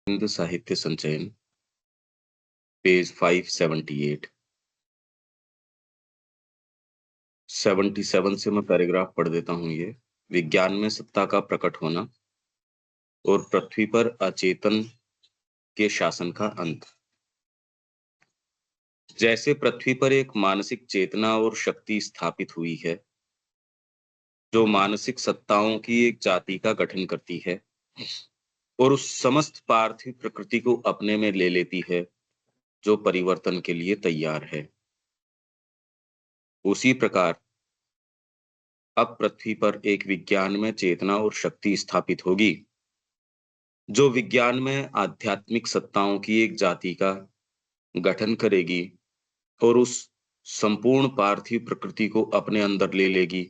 हिंद साहित्य संचयन पेज 578 77 से मैं पैराग्राफ पढ़ देता हूं। ये विज्ञान में सत्ता का प्रकट होना और पृथ्वी पर अचेतन के शासन का अंत। जैसे पृथ्वी पर एक मानसिक चेतना और शक्ति स्थापित हुई है जो मानसिक सत्ताओं की एक जाति का गठन करती है और उस समस्त पार्थिव प्रकृति को अपने में ले लेती है जो परिवर्तन के लिए तैयार है, उसी प्रकार अब पृथ्वी पर एक विज्ञान में चेतना और शक्ति स्थापित होगी जो विज्ञान में आध्यात्मिक सत्ताओं की एक जाति का गठन करेगी और उस संपूर्ण पार्थिव प्रकृति को अपने अंदर ले लेगी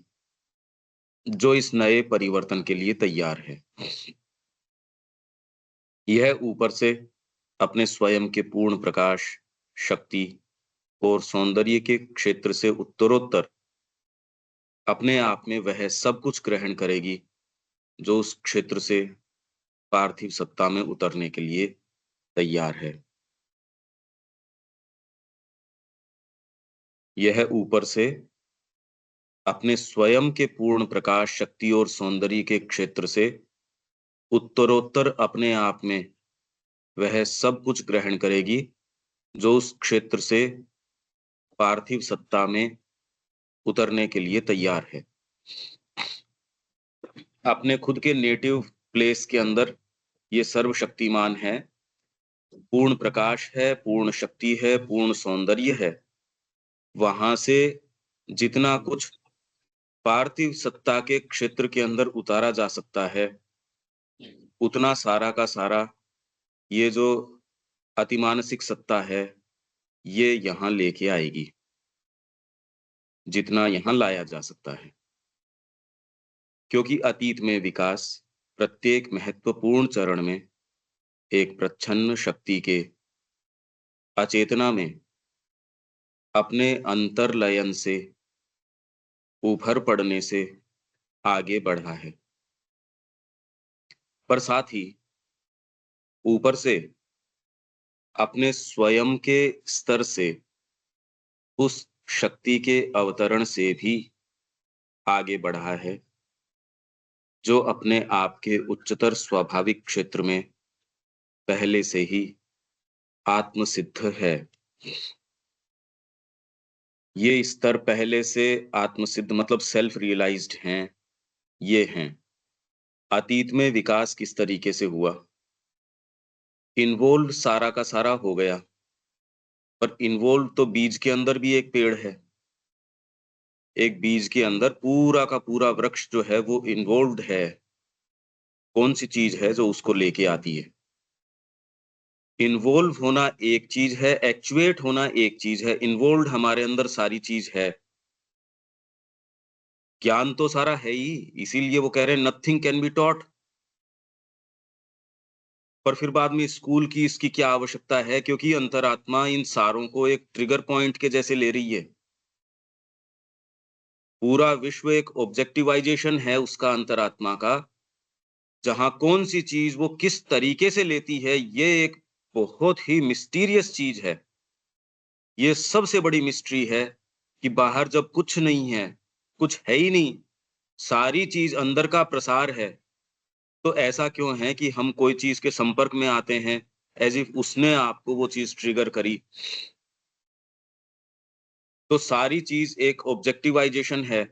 जो इस नए परिवर्तन के लिए तैयार है। यह ऊपर से अपने स्वयं के पूर्ण प्रकाश, शक्ति और सौंदर्य के क्षेत्र से उत्तरोत्तर अपने आप में वह सब कुछ ग्रहण करेगी जो उस क्षेत्र से पार्थिव सत्ता में उतरने के लिए तैयार है। यह ऊपर से अपने स्वयं के पूर्ण प्रकाश, शक्ति और सौंदर्य के क्षेत्र से उत्तरोत्तर अपने आप में वह सब कुछ ग्रहण करेगी जो उस क्षेत्र से पार्थिव सत्ता में उतरने के लिए तैयार है। अपने खुद के नेटिव प्लेस के अंदर ये सर्वशक्तिमान है, पूर्ण प्रकाश है, पूर्ण शक्ति है, पूर्ण सौंदर्य है। वहां से जितना कुछ पार्थिव सत्ता के क्षेत्र के अंदर उतारा जा सकता है उतना सारा का सारा ये जो अतिमानसिक सत्ता है ये यहाँ लेके आएगी, जितना यहाँ लाया जा सकता है। क्योंकि अतीत में विकास प्रत्येक महत्वपूर्ण चरण में एक प्रच्छन्न शक्ति के अचेतना में अपने अंतर्लयन से उभर पड़ने से आगे बढ़ा है, पर साथ ही ऊपर से अपने स्वयं के स्तर से उस शक्ति के अवतरण से भी आगे बढ़ा है जो अपने आप के उच्चतर स्वाभाविक क्षेत्र में पहले से ही आत्मसिद्ध है। ये स्तर पहले से आत्मसिद्ध मतलब सेल्फ रियलाइज्ड हैं। ये हैं अतीत में विकास किस तरीके से हुआ, इन्वॉल्व सारा का सारा हो गया, पर इन्वॉल्व तो बीज के अंदर भी एक पेड़ है। एक बीज के अंदर पूरा का पूरा वृक्ष जो है वो इन्वॉल्व्ड है। कौन सी चीज है जो उसको लेके आती है? इन्वॉल्व होना एक चीज है, एक्चुएट होना एक चीज है, इन्वॉल्व्ड हमारे अंदर सारी चीज है। ज्ञान तो सारा है ही, इसीलिए वो कह रहे हैं नथिंग कैन बी टॉट। पर फिर बाद में स्कूल की इसकी क्या आवश्यकता है, क्योंकि अंतरात्मा इन सारों को एक ट्रिगर पॉइंट के जैसे ले रही है। पूरा विश्व एक ऑब्जेक्टिवाइजेशन है उसका, अंतरात्मा का, जहां कौन सी चीज वो किस तरीके से लेती है ये एक बहुत ही मिस्टीरियस चीज है। ये सबसे बड़ी मिस्ट्री है कि बाहर जब कुछ नहीं है, कुछ है ही नहीं, सारी चीज अंदर का प्रसार है, तो ऐसा क्यों है कि हम कोई चीज के संपर्क में आते हैं एज इफ उसने आपको वो चीज ट्रिगर करी। तो सारी चीज एक ऑब्जेक्टिवाइजेशन है।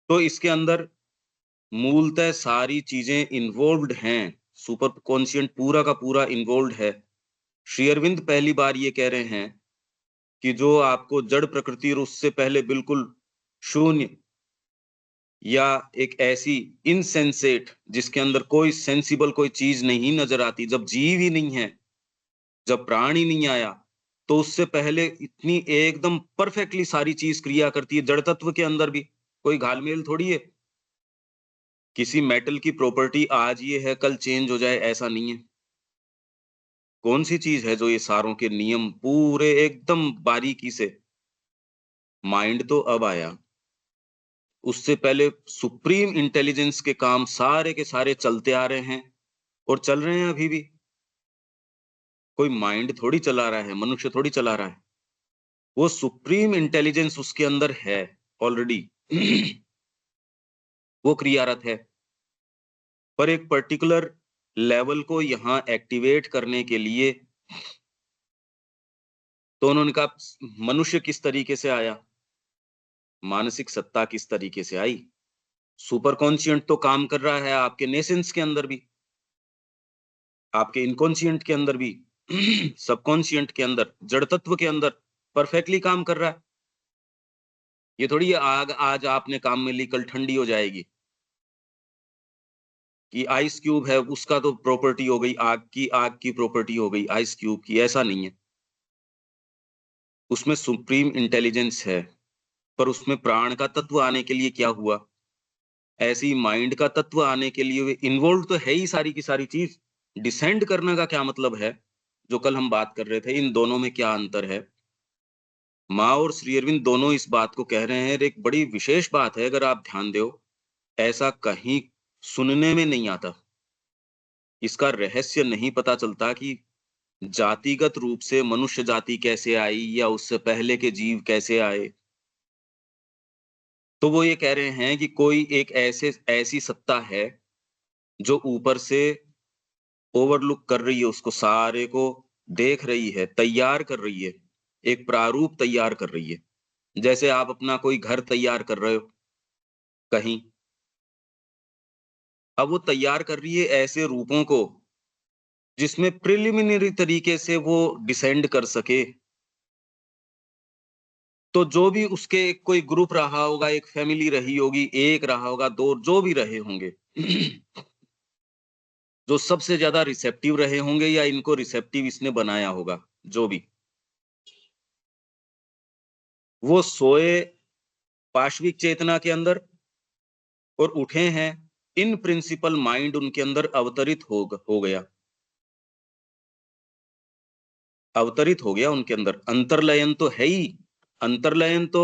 तो इसके अंदर मूलतः सारी चीजें इन्वॉल्व्ड हैं, सुपर कॉन्शियंट पूरा का पूरा इन्वॉल्व्ड है। श्री अरविंद पहली बार ये कह रहे हैं कि जो आपको जड़ प्रकृति और उससे पहले बिल्कुल शून्य या एक ऐसी इनसेंसेट जिसके अंदर कोई सेंसिबल कोई चीज नहीं नजर आती, जब जीव ही नहीं है, जब प्राण ही नहीं आया, तो उससे पहले इतनी एकदम परफेक्टली सारी चीज क्रिया करती है। जड़ तत्व के अंदर भी कोई घालमेल थोड़ी है। किसी मेटल की प्रॉपर्टी आज ये है कल चेंज हो जाए, ऐसा नहीं है। कौन सी चीज है जो ये सारों के नियम पूरे एकदम बारीकी से, माइंड तो अब आया, उससे पहले सुप्रीम इंटेलिजेंस के काम सारे के सारे चलते आ रहे हैं और चल रहे हैं अभी भी। कोई माइंड थोड़ी चला रहा है, मनुष्य थोड़ी चला रहा है। वो सुप्रीम इंटेलिजेंस उसके अंदर है ऑलरेडी। वो क्रियारत है, पर एक पर्टिकुलर लेवल को यहाँ एक्टिवेट करने के लिए तो उन्होंने कहा मनुष्य किस तरीके से आया, मानसिक सत्ता किस तरीके से आई। सुपर कॉन्शियंट तो काम कर रहा है आपके नेसेंस के अंदर भी, आपके इनकॉन्शियंट के अंदर भी, सबकॉन्शियंट के अंदर, जड़ तत्व के अंदर परफेक्टली काम कर रहा है। ये थोड़ी आग आज आपने काम में ली कल ठंडी हो जाएगी, कि आइस क्यूब है उसका तो प्रॉपर्टी हो गई आग की प्रॉपर्टी हो गई आइस क्यूब की, ऐसा नहीं है। उसमें सुप्रीम इंटेलिजेंस है, पर उसमें प्राण का तत्व आने के लिए क्या हुआ, ऐसी माइंड का तत्व आने के लिए इन्वॉल्व तो है ही सारी की सारी चीज। डिसेंड करने का क्या मतलब है, जो कल हम बात कर रहे थे, इन दोनों में क्या अंतर है। माँ और श्री अरविंद दोनों इस बात को कह रहे हैं, एक बड़ी विशेष बात है, अगर आप ध्यान दो, ऐसा कहीं सुनने में नहीं आता, इसका रहस्य नहीं पता चलता कि जातिगत रूप से मनुष्य जाति कैसे आई या उससे पहले के जीव कैसे आए। तो वो ये कह रहे हैं कि कोई एक ऐसी सत्ता है जो ऊपर से ओवरलुक कर रही है, उसको सारे को देख रही है, तैयार कर रही है, एक प्रारूप तैयार कर रही है। जैसे आप अपना कोई घर तैयार कर रहे हो कहीं, अब वो तैयार कर रही है ऐसे रूपों को जिसमें प्रिलिमिनरी तरीके से वो डिसेंड कर सके। तो जो भी उसके कोई ग्रुप रहा होगा, एक फैमिली रही होगी, एक रहा होगा, दो जो भी रहे होंगे, जो सबसे ज्यादा रिसेप्टिव रहे होंगे या इनको रिसेप्टिव इसने बनाया होगा, जो भी, वो सोए पाशविक चेतना के अंदर और उठे हैं, इन प्रिंसिपल माइंड उनके अंदर हो गया, अवतरित हो गया उनके अंदर। अंतर्लयन तो है ही, अंतर्लयन तो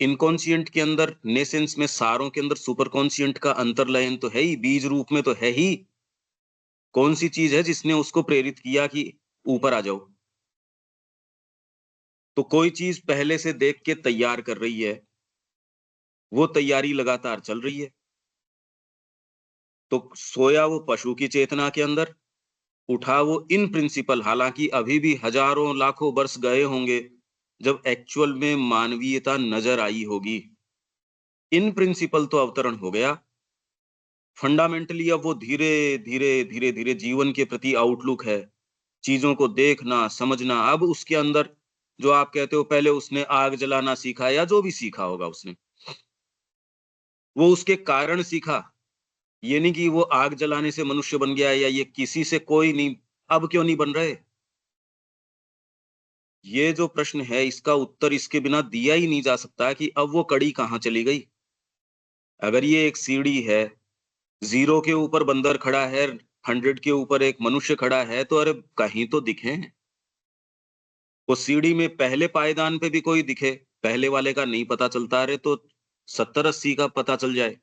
इनकॉन्शियंट के अंदर, नेसेंस में, सारों के अंदर सुपर कॉन्शियंट का अंतर्लयन तो है ही, बीज रूप में तो है ही। कौन सी चीज है जिसने उसको प्रेरित किया कि ऊपर आ जाओ। तो कोई चीज पहले से देख के तैयार कर रही है, वो तैयारी लगातार चल रही है। तो सोया वो पशु की चेतना के अंदर, उठा वो इन प्रिंसिपल, हालांकि अभी भी हजारों लाखों वर्ष गए होंगे जब एक्चुअल में मानवीयता नजर आई होगी। इन प्रिंसिपल तो अवतरण हो गया, फंडामेंटली अब वो धीरे धीरे धीरे धीरे जीवन के प्रति आउटलुक है, चीजों को देखना समझना। अब उसके अंदर जो आप कहते हो पहले उसने आग जलाना सीखा या जो भी सीखा होगा उसने, वो उसके कारण सीखा। ये नहीं कि वो आग जलाने से मनुष्य बन गया या ये किसी से कोई नहीं। अब क्यों नहीं बन रहे, ये जो प्रश्न है इसका उत्तर इसके बिना दिया ही नहीं जा सकता कि अब वो कड़ी कहाँ चली गई। अगर ये एक सीढ़ी है, जीरो के ऊपर बंदर खड़ा है, 100 के ऊपर एक मनुष्य खड़ा है, तो अरे कहीं तो दिखे। वो सीढ़ी में पहले पायदान पे भी कोई दिखे, पहले वाले का नहीं पता चलता, अरे तो 70-80 का पता चल जाए।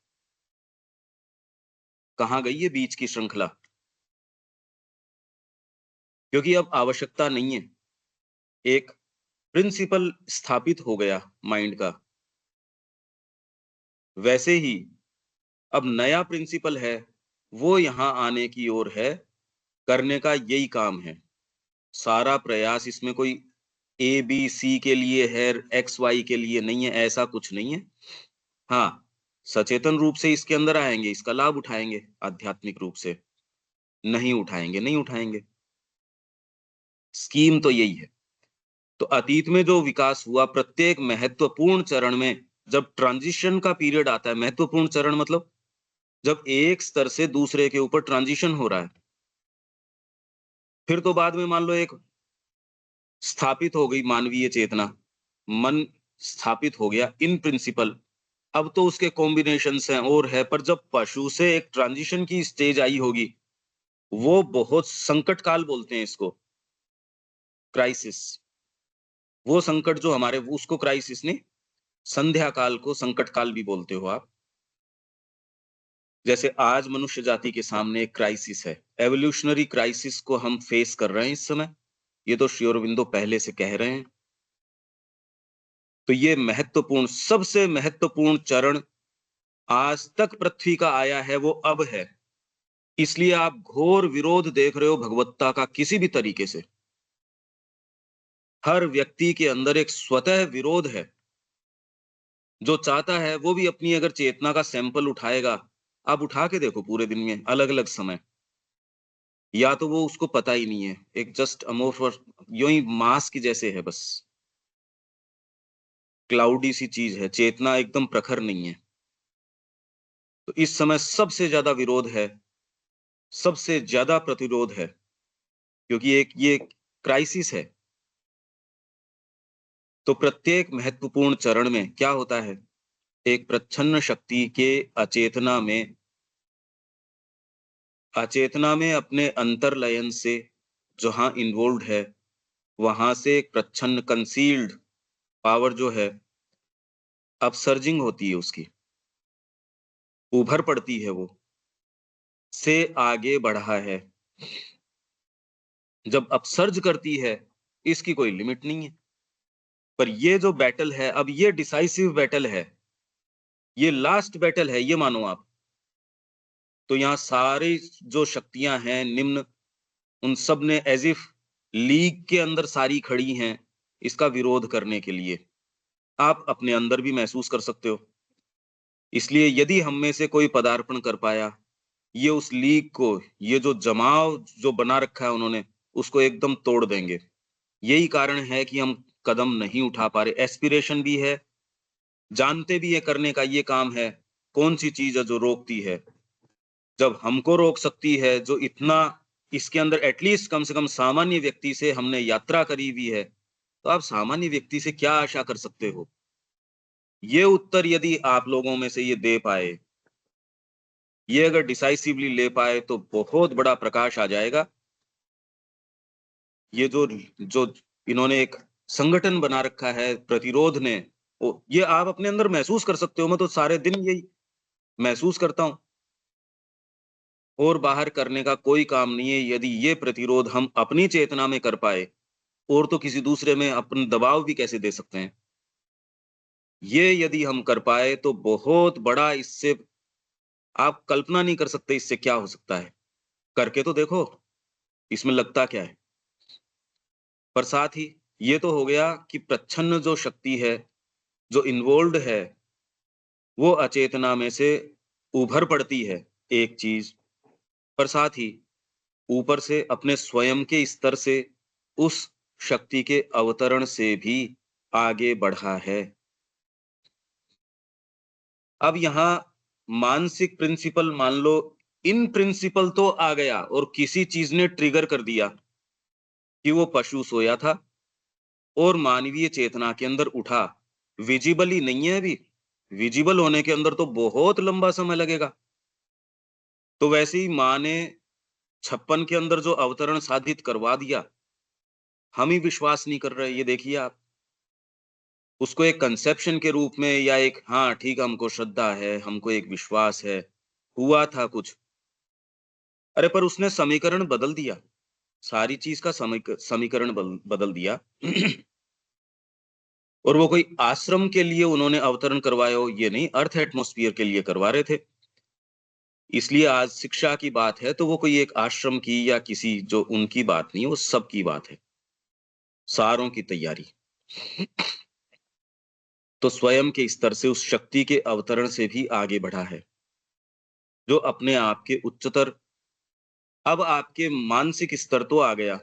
कहाँ गई है बीच की श्रृंखला, क्योंकि अब आवश्यकता नहीं है, एक प्रिंसिपल स्थापित हो गया माइंड का। वैसे ही अब नया प्रिंसिपल है, वो यहाँ आने की ओर है, करने का यही काम है। सारा प्रयास इसमें कोई ए बी सी के लिए है, एक्स वाई के लिए नहीं है, ऐसा कुछ नहीं है। हाँ, सचेतन रूप से इसके अंदर आएंगे, इसका लाभ उठाएंगे, आध्यात्मिक रूप से नहीं उठाएंगे, नहीं उठाएंगे। स्कीम तो यही है। तो अतीत में जो विकास हुआ, प्रत्येक महत्वपूर्ण चरण में, जब ट्रांजिशन का पीरियड आता है, महत्वपूर्ण चरण मतलब जब एक स्तर से दूसरे के ऊपर ट्रांजिशन हो रहा है, फिर तो बाद में मान लो एक स्थापित हो गई मानवीय चेतना, मन स्थापित हो गया इन प्रिंसिपल। अब तो उसके कॉम्बिनेशन हैं और है, पर जब पशु से एक ट्रांजिशन की स्टेज आई होगी, वो बहुत संकट काल बोलते हैं इसको, क्राइसिस। वो संकट जो हमारे, उसको क्राइसिस नहीं, संध्या काल को संकट काल भी बोलते हो आप। जैसे आज मनुष्य जाति के सामने एक क्राइसिस है, एवोल्यूशनरी क्राइसिस को हम फेस कर रहे हैं इस समय। ये तो श्री अरबिंदो पहले से कह रहे हैं। तो ये महत्वपूर्ण, सबसे महत्वपूर्ण चरण आज तक पृथ्वी का आया है, वो अब है। इसलिए आप घोर विरोध देख रहे हो भगवत्ता का किसी भी तरीके से। हर व्यक्ति के अंदर एक स्वतः विरोध है। जो चाहता है वो भी अपनी अगर चेतना का सैंपल उठाएगा, आप उठा के देखो पूरे दिन में अलग-अलग समय, या तो वो उसको पता ही नहीं है, एक जस्ट अमोर्फस यूं ही मास की जैसे है बस, क्लाउडी सी चीज है, चेतना एकदम प्रखर नहीं है। तो इस समय सबसे ज्यादा विरोध है, सबसे ज्यादा प्रतिरोध है, क्योंकि एक ये क्राइसिस है। तो प्रत्येक महत्वपूर्ण चरण में क्या होता है, एक प्रच्छन्न शक्ति के अचेतना में अपने अंतर्लयन से जहां इन्वॉल्व है, वहां से एक प्रच्छन्न कंसील्ड पावर जो है, अपसर्जिंग होती है उसकी, उभर पड़ती है, वो से आगे बढ़ा है। जब अपसर्ज करती है, इसकी कोई लिमिट नहीं है। पर ये जो बैटल है, अब ये डिसाइसिव बैटल है, ये लास्ट बैटल है, ये मानो आप। तो यहाँ सारी जो शक्तियां हैं निम्न, उन सब ने एज इफ लीग के अंदर सारी खड़ी हैं इसका विरोध करने के लिए। आप अपने अंदर भी महसूस कर सकते हो। इसलिए यदि हम में से कोई पदार्पण कर पाया, ये उस लीग को, ये जो जमाव जो बना रखा है उन्होंने, उसको एकदम तोड़ देंगे। यही कारण है कि हम कदम नहीं उठा पा रहे। एस्पिरेशन भी है, जानते भी है करने का ये काम है, कौन सी चीज है जो रोकती है। जब हमको रोक सकती है, जो इतना इसके अंदर एटलीस्ट कम से कम सामान्य व्यक्ति से हमने यात्रा करी हुई है, तो आप सामान्य व्यक्ति से क्या आशा कर सकते हो। ये उत्तर यदि आप लोगों में से ये दे पाए, ये अगर डिसाइसिवली ले पाए, तो बहुत बड़ा प्रकाश आ जाएगा। ये जो जो इन्होंने एक संगठन बना रखा है प्रतिरोध ने, वो ये आप अपने अंदर महसूस कर सकते हो। मैं तो सारे दिन यही महसूस करता हूँ। और बाहर करने का कोई काम नहीं है। यदि ये प्रतिरोध हम अपनी चेतना में कर पाए, और तो किसी दूसरे में अपन दबाव भी कैसे दे सकते हैं। ये यदि हम कर पाए तो बहुत बड़ा, इससे आप कल्पना नहीं कर सकते इससे क्या हो सकता है। करके तो देखो, इसमें लगता क्या है। पर साथ ही ये तो हो गया कि प्रच्छन्न जो शक्ति है, जो इन्वॉल्व्ड है, वो अचेतना में से उभर पड़ती है एक चीज। पर साथ ही ऊपर से अपने स्वयं के स्तर से उस शक्ति के अवतरण से भी आगे बढ़ा है। अब यहाँ मानसिक प्रिंसिपल मान लो, इन प्रिंसिपल तो आ गया और किसी चीज ने ट्रिगर कर दिया कि वो पशु सोया था और मानवीय चेतना के अंदर उठा। विजिबल ही नहीं है अभी, विजिबल होने के अंदर तो बहुत लंबा समय लगेगा। तो वैसे ही माँ ने 56 के अंदर जो अवतरण साधित करवा दिया, हम ही विश्वास नहीं कर रहे। ये देखिए आप, उसको एक कंसेप्शन के रूप में, या एक हाँ ठीक है, हमको श्रद्धा है, हमको एक विश्वास है, हुआ था कुछ। अरे पर उसने समीकरण बदल दिया, सारी चीज का समीकरण बदल दिया। और वो कोई आश्रम के लिए उन्होंने अवतरण करवाया हो, ये नहीं, अर्थ एटमॉस्फेयर के लिए करवा रहे थे। इसलिए आज शिक्षा की बात है तो वो कोई एक आश्रम की या किसी जो उनकी बात नहीं है, वो सबकी बात है, सारों की तैयारी। तो स्वयं के स्तर से उस शक्ति के अवतरण से भी आगे बढ़ा है, जो अपने आप के उच्चतर। अब आपके मानसिक स्तर तो आ गया।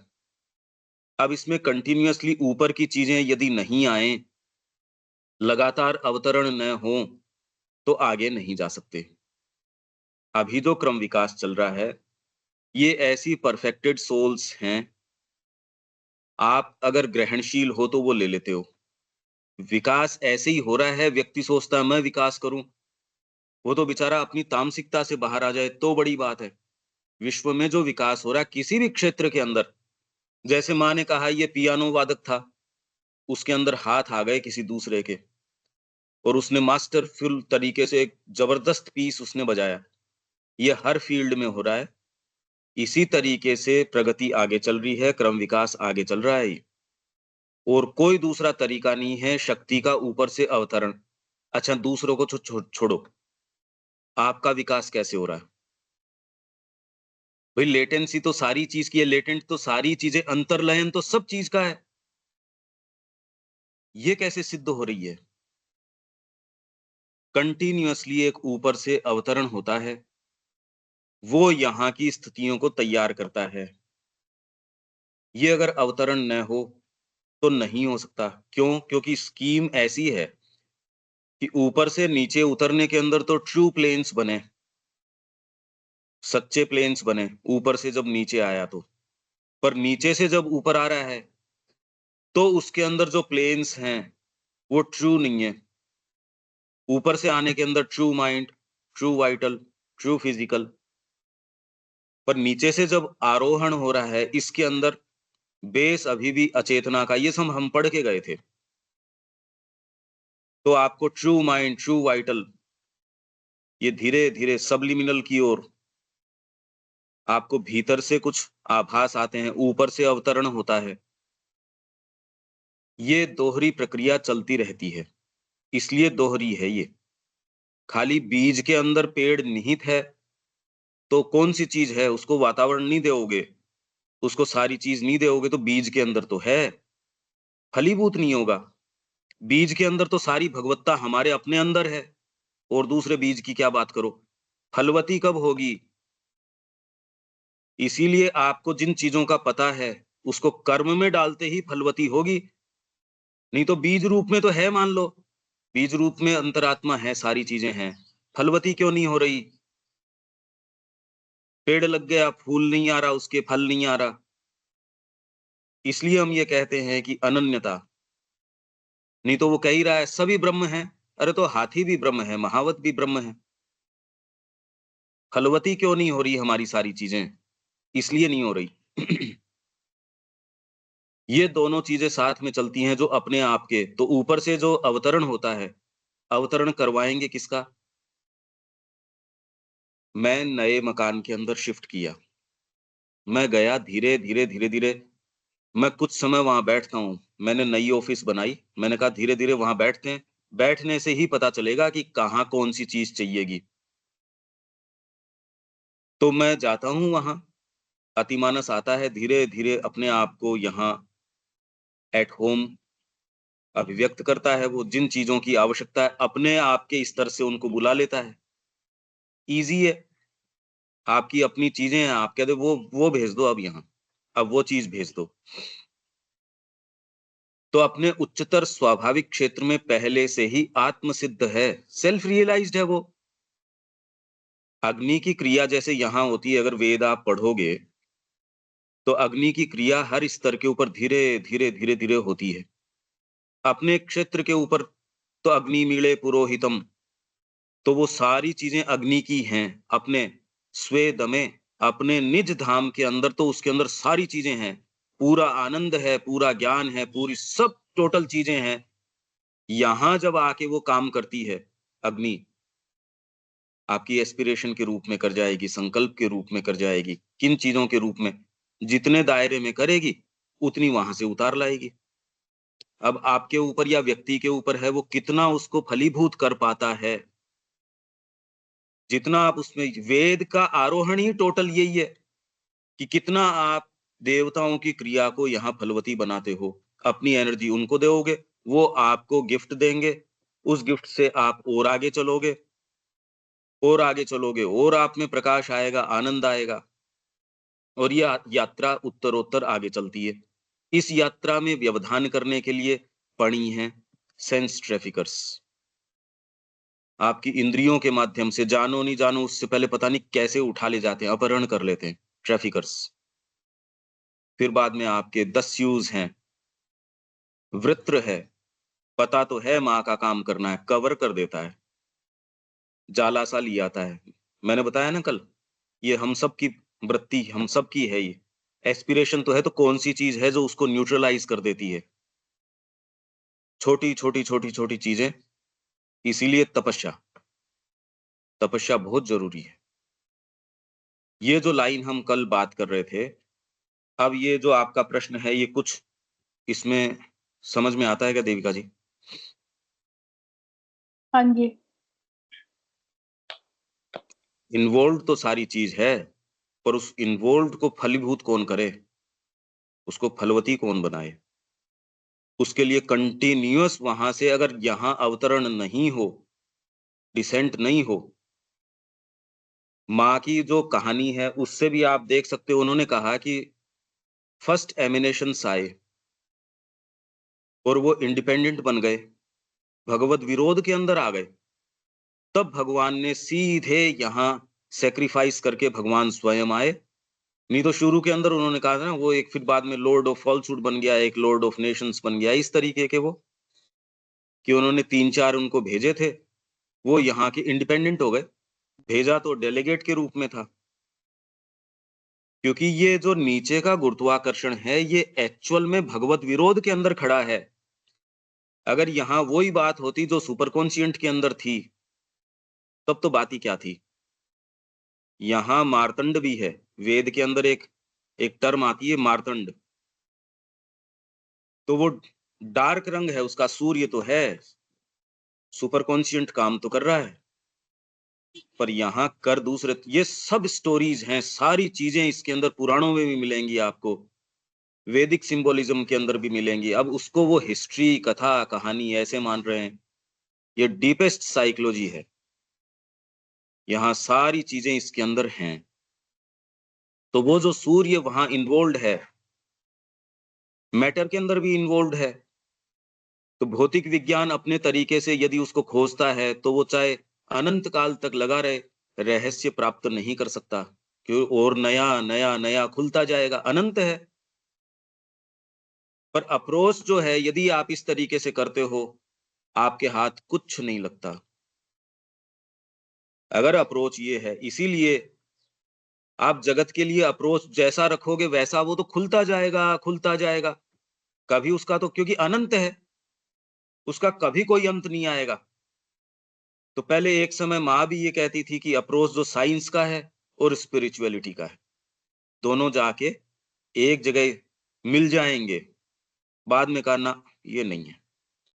अब इसमें कंटिन्यूअसली ऊपर की चीजें यदि नहीं आए, लगातार अवतरण न हो, तो आगे नहीं जा सकते। अभी जो क्रम विकास चल रहा है, ये ऐसी परफेक्टेड सोल्स हैं, आप अगर ग्रहणशील हो तो वो ले लेते हो। विकास ऐसे ही हो रहा है, व्यक्ति सोचता है मैं विकास करूं, वो तो बेचारा अपनी तामसिकता से बाहर आ जाए तो बड़ी बात है। विश्व में जो विकास हो रहा है किसी भी क्षेत्र के अंदर, जैसे माँ ने कहा ये पियानो वादक था, उसके अंदर हाथ आ गए किसी दूसरे के, और उसने मास्टरफुल तरीके से एक जबरदस्त पीस उसने बजाया। ये हर फील्ड में हो रहा है। इसी तरीके से प्रगति आगे चल रही है, क्रम विकास आगे चल रहा है ये। और कोई दूसरा तरीका नहीं है शक्ति का ऊपर से अवतरण। अच्छा, दूसरों को छोड़ो, आपका विकास कैसे हो रहा है? भाई लेटेंसी तो सारी चीज की है, लेटेंट तो सारी चीजें, अंतर्लयन तो सब चीज का है। ये कैसे सिद्ध हो रही है? कंटिन्यूअसली एक ऊपर से अवतरण होता है, वो यहाँ की स्थितियों को तैयार करता है। ये अगर अवतरण न हो तो नहीं हो सकता। क्यों? क्योंकि स्कीम ऐसी है कि ऊपर से नीचे उतरने के अंदर तो ट्रू प्लेन्स बने, सच्चे प्लेन्स बने, ऊपर से जब नीचे आया तो। पर नीचे से जब ऊपर आ रहा है, तो उसके अंदर जो प्लेन्स हैं, वो ट्रू नहीं है। ऊपर से आने के अंदर true mind, true vital, true physical. पर नीचे से जब आरोहण हो रहा है, इसके अंदर बेस अभी भी अचेतना का, ये सब हम पढ़ के गए थे। तो आपको ट्रू माइंड, ट्रू वाइटल, ये धीरे-धीरे सबलिमिनल की ओर आपको भीतर से कुछ आभास आते हैं, ऊपर से अवतरण होता है। ये दोहरी प्रक्रिया चलती रहती है, इसलिए दोहरी है ये। खाली बीज के अंदर पेड़ निहित है, तो कौन-सी चीज़ है? उसको वातावरण नहीं दोगे, उसको सारी चीज़ नहीं दोगे तो बीज के अंदर तो है, फलीभूत नहीं होगा। बीज के अंदर तो सारी भगवत्ता हमारे अपने अंदर है, और दूसरे बीज की क्या बात करो? फलवती कब होगी? इसीलिए आपको जिन चीज़ों का पता है, उसको कर्म में डालते ही फलवती होगी, नहीं तो बीज रूप में तो है मान लो, बीज रूप में अंतरात्मा है, सारी चीज़ें हैं, फलवती क्यों नहीं हो रही? पेड़ लग गया, फूल नहीं आ रहा, उसके फल नहीं आ रहा। इसलिए हम ये कहते हैं कि अनन्यता, नहीं तो वो कह ही रहा है सभी ब्रह्म हैं। अरे तो हाथी भी ब्रह्म है, महावत भी ब्रह्म है। फलवती क्यों नहीं हो रही हमारी सारी चीज़ें? इसलिए नहीं हो रही। ये दोनों चीज़ें साथ में चलती हैं जो अपने आप के, तो ऊपर से जो अवतरण होता है, अवतरण करवाएँगे किसका? मैं नए मकान के अंदर शिफ्ट किया। मैं गया धीरे-धीरे, धीरे-धीरे, मैं कुछ समय वहाँ बैठता हूँ। मैंने नई ऑफ़िस बनाई, मैंने कहा धीरे-धीरे वहाँ बैठते हैं, बैठने से ही पता चलेगा कि कहाँ कौन-सी चीज़ चाहिएगी। तो मैं जाता हूँ वहाँ, अतिमानस आता है, धीरे-धीरे अपने आप को यहाँ एट होम अभिव्यक्त करता है, वो जिन चीज़ों की आवश्यकता है, अपने आप के स्तर से उनको बुला लेता है। ईज़ी है, आपकी अपनी चीज़ें हैं, आप कह दो वो भेज दो अब यहाँ, अब वो चीज़ भेज दो। तो अपने उच्चतर स्वाभाविक क्षेत्र में पहले से ही आत्म सिद्ध है, सेल्फ रियलाइज़्ड है वो। अग्नि की क्रिया जैसे यहाँ होती है, अगर वेद आप पढ़ोगे, तो अग्नि की क्रिया हर स्तर के ऊपर धीरे-धीरे, धीरे-धीरे होती है। अपने क्षेत्र के ऊपर तो अग्नि मीळे पुरोहितम, तो वो सारी चीज़ें अग्नि की हैं, अपने स्वेदमे, अपने निज धाम के अंदर तो उसके अंदर सारी चीज़ें हैं। पूरा आनंद है, पूरा ज्ञान है, पूरी सब टोटल चीज़ें हैं। यहाँ जब आके वो काम करती है, अग्नि, आपकी एस्पिरेशन के रूप में कर जाएगी, संकल्प के रूप में कर जाएगी। किन चीज़ों के रूप में? जितने दायरे में करेगी, उतनी वहाँ से उतार लाएगी। अब आपके ऊपर या व्यक्ति के ऊपर है, वो कितना उसको फलीभूत कर पाता है। जितना आप उसमें वेद का आरोहण ही टोटल यही है कि कितना आप देवताओं की क्रिया को यहाँ फलवती बनाते हो। अपनी एनर्जी उनको दोगे, वो आपको गिफ्ट देंगे। उस गिफ्ट से आप और आगे चलोगे, और आगे चलोगे, और आप में प्रकाश आएगा, आनंद आएगा, और ये यात्रा उत्तरोत्तर आगे चलती है। इस यात्रा में व्यवधान करने के लिए पड़ी हैं सेंस ट्रैफिकर्स। आपकी इंद्रियों के माध्यम से जानो नहीं जानो उससे पहले पता नहीं कैसे उठा ले जाते हैं, अपहरण कर लेते हैं ट्रैफिकर्स। फिर बाद में आपके दस्युज हैं, वृत्र है, पता तो है माँ का काम करना है, कवर कर देता है, जाला-सा ले आता है। मैंने बताया ना कल, ये हम सब की वृत्ति, हम सब की है ये। एस्पिरेशन तो है, तो कौन-सी चीज़ है जो उसको न्यूट्रलाइज़ कर देती है? छोटी-छोटी, छोटी-छोटी चीज़ें, इसीलिए तपस्या, तपस्या बहुत ज़रूरी है। ये जो लाइन हम कल बात कर रहे थे, अब ये जो आपका प्रश्न है, ये कुछ इसमें समझ में आता है क्या देविका जी? हाँ जी। इन्वॉल्व तो सारी चीज है, पर उस इन्वॉल्व को फलीभूत कौन करे, उसको फलवती कौन बनाए? उसके लिए कंटिन्यूअस वहां से अगर यहां अवतरण नहीं हो, डिसेंट नहीं हो, माँ की जो कहानी है उससे भी आप देख सकते हो, उन्होंने कहा कि फर्स्ट एमिनेशंस आए और वो इंडिपेंडेंट बन गए, भगवत विरोध के अंदर आ गए, तब भगवान ने सीधे यहाँ सेक्रीफाइस करके भगवान स्वयं आए। नहीं तो शुरू के अंदर उन्होंने कहा था ना, वो एक फिर बाद में लॉर्ड ऑफ फॉल्सहुड बन गया, एक लॉर्ड ऑफ नेशंस बन गया, इस तरीके के वो, कि उन्होंने 3-4 उनको भेजे थे, वो यहाँ के इंडिपेंडेंट हो गए। भेजा तो डेलीगेट के रूप में था, क्योंकि ये जो नीचे का गुरुत्वाकर्षण है, ये एक्चुअल में भगवत विरोध के अंदर खड़ा है। अगर यहाँ वही बात होती जो सुपर कॉन्शियंट के अंदर थी, तब तो बात ही क्या थी। यहाँ मार्तंड भी है, वेद के अंदर एक एक टर्म आती है मार्तंड, तो वो डार्क रंग है उसका, सूर्य तो है, सुपर कॉन्शियंट काम तो कर रहा है, पर यहाँ कर दूसरे। ये सब स्टोरीज हैं, सारी चीजें इसके अंदर पुराणों में भी मिलेंगी आपको, वैदिक सिंबोलिज्म के अंदर भी मिलेंगी। अब उसको वो हिस्ट्री, कथा, कहानी ऐसे मान रहे हैं, ये डीपेस्ट साइकोलॉजी है, यहाँ सारी चीजें इसके अंदर हैं। तो वो जो सूर्य वहां इन्वॉल्व है, मैटर के अंदर भी इन्वॉल्व है, तो भौतिक विज्ञान अपने तरीके से यदि उसको खोजता है, तो वो चाहे अनंत काल तक लगा रहे, रहस्य प्राप्त नहीं कर सकता, क्यों? और नया नया नया खुलता जाएगा, अनंत है। पर अप्रोच जो है, यदि आप इस तरीके से करते हो, आपके हाथ कुछ नहीं लगता। अगर अप्रोच ये है, इसीलिए आप जगत के लिए अप्रोच जैसा रखोगे वैसा वो तो खुलता जाएगा, खुलता जाएगा। कभी उसका तो, क्योंकि अनंत है, उसका कभी कोई अंत नहीं आएगा। तो पहले एक समय माँ भी ये कहती थी कि अप्रोच जो साइंस का है और स्पिरिचुअलिटी का है, दोनों जाके एक जगह मिल जाएंगे। बाद में कहा ना, ये नहीं है।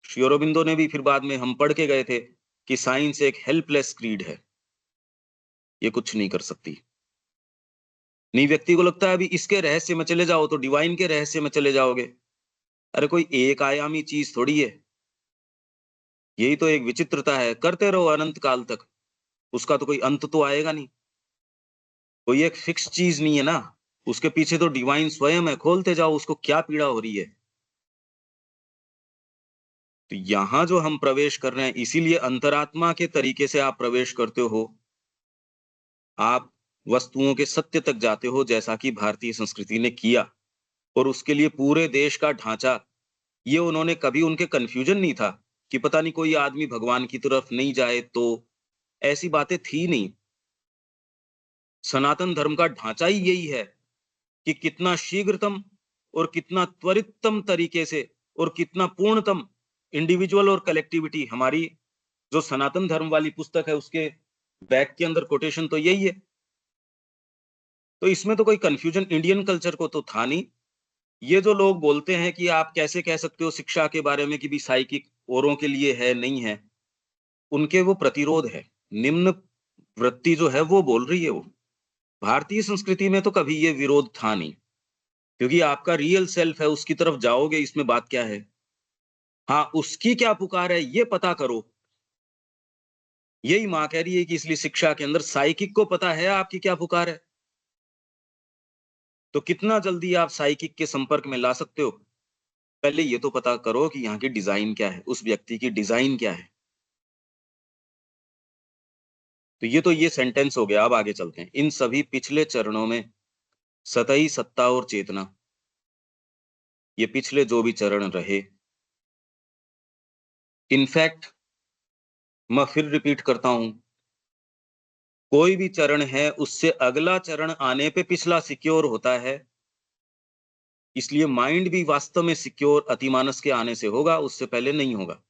श्री अरबिंदो ने भी फिर बाद में, हम पढ़ के गए थे कि साइंस एक हेल्पलेस क्रीड है, ये कुछ नहीं कर सकती। नहीं, व्यक्ति को लगता है अभी इसके रहस्य में चले जाओ तो डिवाइन के रहस्य में चले जाओगे। अरे कोई एक आयामी चीज थोड़ी है, यही तो एक विचित्रता है। करते रहो अनंत काल तक, उसका तो कोई अंत तो आएगा नहीं, कोई एक फिक्स चीज नहीं है ना। उसके पीछे तो डिवाइन स्वयं है, खोलते जाओ, उसको क्या पीड़ा हो रही है। तो यहां जो हम प्रवेश कर रहे हैं, इसीलिए अंतरात्मा के तरीके से आप प्रवेश करते हो, आप वस्तुओं के सत्य तक जाते हो, जैसा कि भारतीय संस्कृति ने किया। और उसके लिए पूरे देश का ढांचा, ये उन्होंने कभी, उनके कंफ्यूजन नहीं था कि पता नहीं कोई आदमी भगवान की तरफ नहीं जाए, तो ऐसी बातें थी नहीं। सनातन धर्म का ढांचा ही यही है कि कितना शीघ्रतम और कितना त्वरिततम तरीके से और कितना पूर्णतम इंडिविजुअल और कलेक्टिविटी। हमारी जो सनातन धर्म वाली पुस्तक है, उसके बैक के अंदर कोटेशन तो यही है। तो इसमें तो कोई कंफ्यूजन इंडियन कल्चर को तो था नहीं। ये जो लोग बोलते हैं कि आप कैसे कह सकते हो शिक्षा के बारे में कि भी साइकिक औरों के लिए है, नहीं है, उनके वो प्रतिरोध है, निम्न वृत्ति जो है वो बोल रही है वो। भारतीय संस्कृति में तो कभी ये विरोध था नहीं, क्योंकि आपका रियल सेल्फ है, उसकी तरफ जाओगे, इसमें बात क्या है। हाँ, उसकी क्या पुकार है ये पता करो, यही माँ कह रही है कि इसलिए शिक्षा के अंदर साइकिक को पता है आपकी क्या पुकार है, तो कितना जल्दी आप साइकिक के संपर्क में ला सकते हो। पहले ये तो पता करो कि यहाँ की डिजाइन क्या है, उस व्यक्ति की डिजाइन क्या है। तो ये सेंटेंस हो गया। अब आगे चलते हैं। इन सभी पिछले चरणों में सतही सत्ता और चेतना, ये पिछले जो भी चरण रहे, इनफैक्ट मैं फिर रिपीट करता हूं, कोई भी चरण है उससे अगला चरण आने पे पिछला सिक्योर होता है। इसलिए माइंड भी वास्तव में सिक्योर अतिमानस के आने से होगा, उससे पहले नहीं होगा।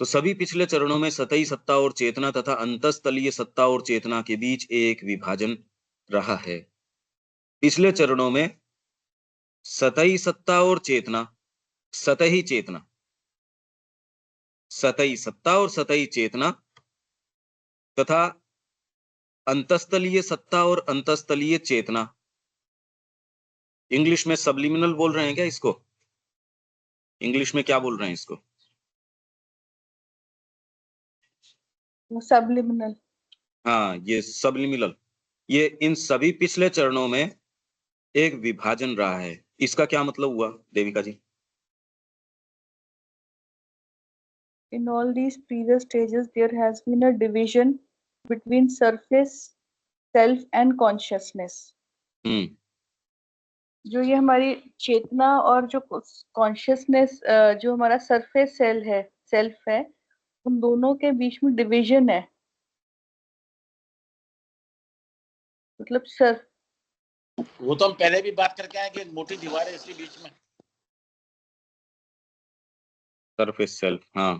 तो सभी पिछले चरणों में सतही सत्ता और चेतना तथा अंतस्तलीय सत्ता और चेतना के बीच एक विभाजन रहा है। पिछले चरणों में सतही सत्ता और चेतना, सतही चेतना, सतही सत्ता और सतही चेतना तथा अंतस्तलीय सत्ता और अंतस्तलीय चेतना, इंग्लिश में सबलिमिनल बोल रहे हैं क्या इसको? इंग्लिश में क्या बोल रहे हैं इसको? सबलिमिनल। हाँ, ये सबलिमिनल, ये इन सभी पिछले चरणों में एक विभाजन रहा है। इसका क्या मतलब हुआ देविका जी? In all these previous stages, there has been a division between surface, self and consciousness. जो ये हमारी चेतना और जो कॉन्शियसनेस, जो हमारा सरफेस सेल है, सेल्फ है, उन दोनों के बीच में डिवीजन है। मतलब सर, वो तो हम पहले भी बात करके आए कि एक मोटी दीवार है इसके बीच में। सरफेस सेल्फ, हाँ,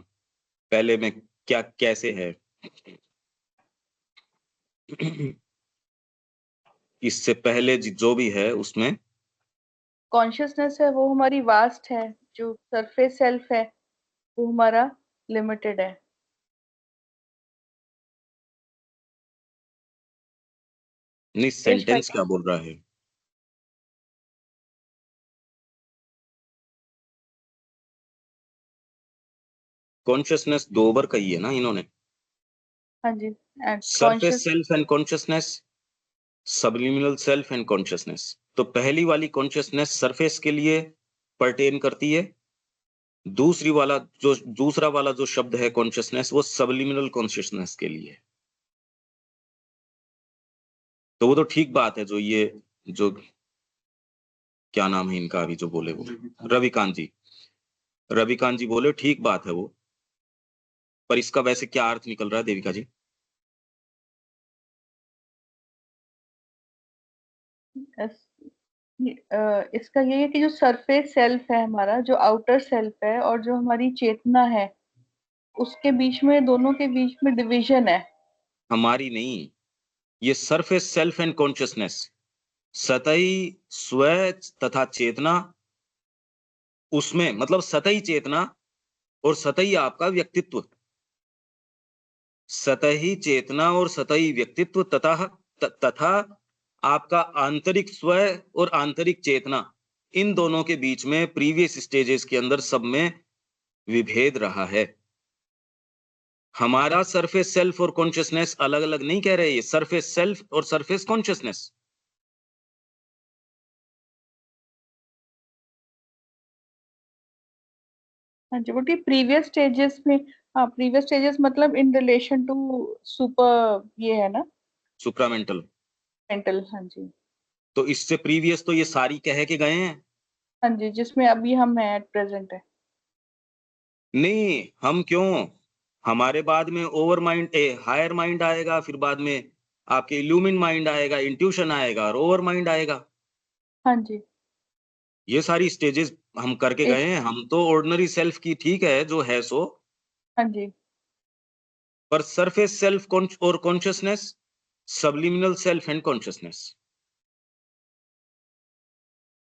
पहले में क्या कैसे है? इससे पहले जो भी है उसमें कॉन्शियसनेस है वो हमारी वास्ट है, जो सरफेस सेल्फ है वो हमारा लिमिटेड है। नहीं, सेंटेंस क्या बोल रहा है? कॉन्शियसनेस दो बार कही है ना इन्होंने। हाँ जी, surface self and consciousness, subliminal self and consciousness. तो पहली वाली कॉन्शियसनेस सरफेस के लिए पर्टेन करती है, दूसरा वाला जो शब्द है कॉन्शियसनेस, वो सबलिमिनल कॉन्शियसनेस के लिए है। तो वो तो ठीक बात है, जो ये जो क्या नाम है इनका अभी जो बोले, वो रविकांत जी बोले ठीक बात है वो, पर इसका वैसे क्या अर्थ निकल रहा है देविका जी? इसका ये है कि जो सरफेस सेल्फ है हमारा, जो आउटर सेल्फ है, और जो हमारी चेतना है, उसके बीच में, दोनों के बीच में डिवीजन है। हमारी नहीं, ये सरफेस सेल्फ एंड कॉन्शियसनेस, सतही स्व तथा चेतना, उसमें मतलब सतही चेतना और सतही आपका व्यक्तित्व, सतही चेतना और सतही व्यक्तित्व तथा आपका आंतरिक स्व और आंतरिक चेतना, इन दोनों के बीच में प्रीवियस स्टेजेस के अंदर सब में विभेद रहा है। हमारा सरफेस सेल्फ और कॉन्शियसनेस अलग अलग नहीं कह रहे, ये सरफेस सेल्फ और सरफेस कॉन्शियसनेस। हाँ जी, बट ये प्रीवियस स्टेजेस में, हाँ प्रीवियस स्टेजेस मतलब इन रिलेशन टू सुपर, ये है ना, सुप्रामेंटल, मेंटल। हाँ जी, तो इससे प्रीवियस तो ये सारी कह के गए हैं। हाँ जी, जिसमें अभी हम हैं, एट प्रेजेंट है। नहीं, हम क्यों, हमारे बाद में ओवर माइंड, हायर माइंड आएगा, फिर बाद में आपके इल्यूमिन माइंड आएगा, इंट्यूशन आएगा और ओवर माइंड आएगा। हाँ जी, ये सारी स्टेजेस हम करके एक, गए हैं। हम तो ऑर्डिनरी सेल्फ की ठीक है जो है सो, हाँ जी, पर सरफेस सेल्फ और consciousness, subliminal self and consciousness,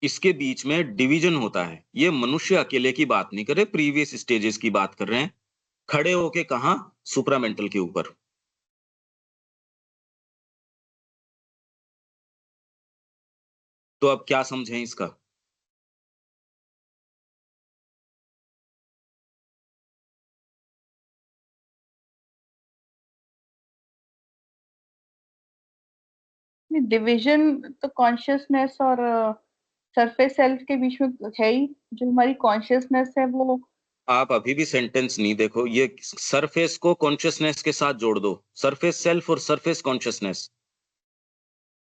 इसके बीच में डिवीजन होता है। ये मनुष्य अकेले की बात नहीं कर रहे, प्रीवियस स्टेजेस की बात कर रहे हैं, खड़े होके कहां, सुप्रामेंटल के ऊपर। तो अब क्या समझें इसका? डिवीजन तो कॉन्शियसनेस और सरफेस सेल्फ के बीच में है ही। जो हमारी कॉन्शियसनेस है वो, आप अभी भी सेंटेंस नहीं देखो, ये सरफेस को कॉन्शियसनेस के साथ जोड़ दो, सरफेस सेल्फ और सरफेस कॉन्शियसनेस,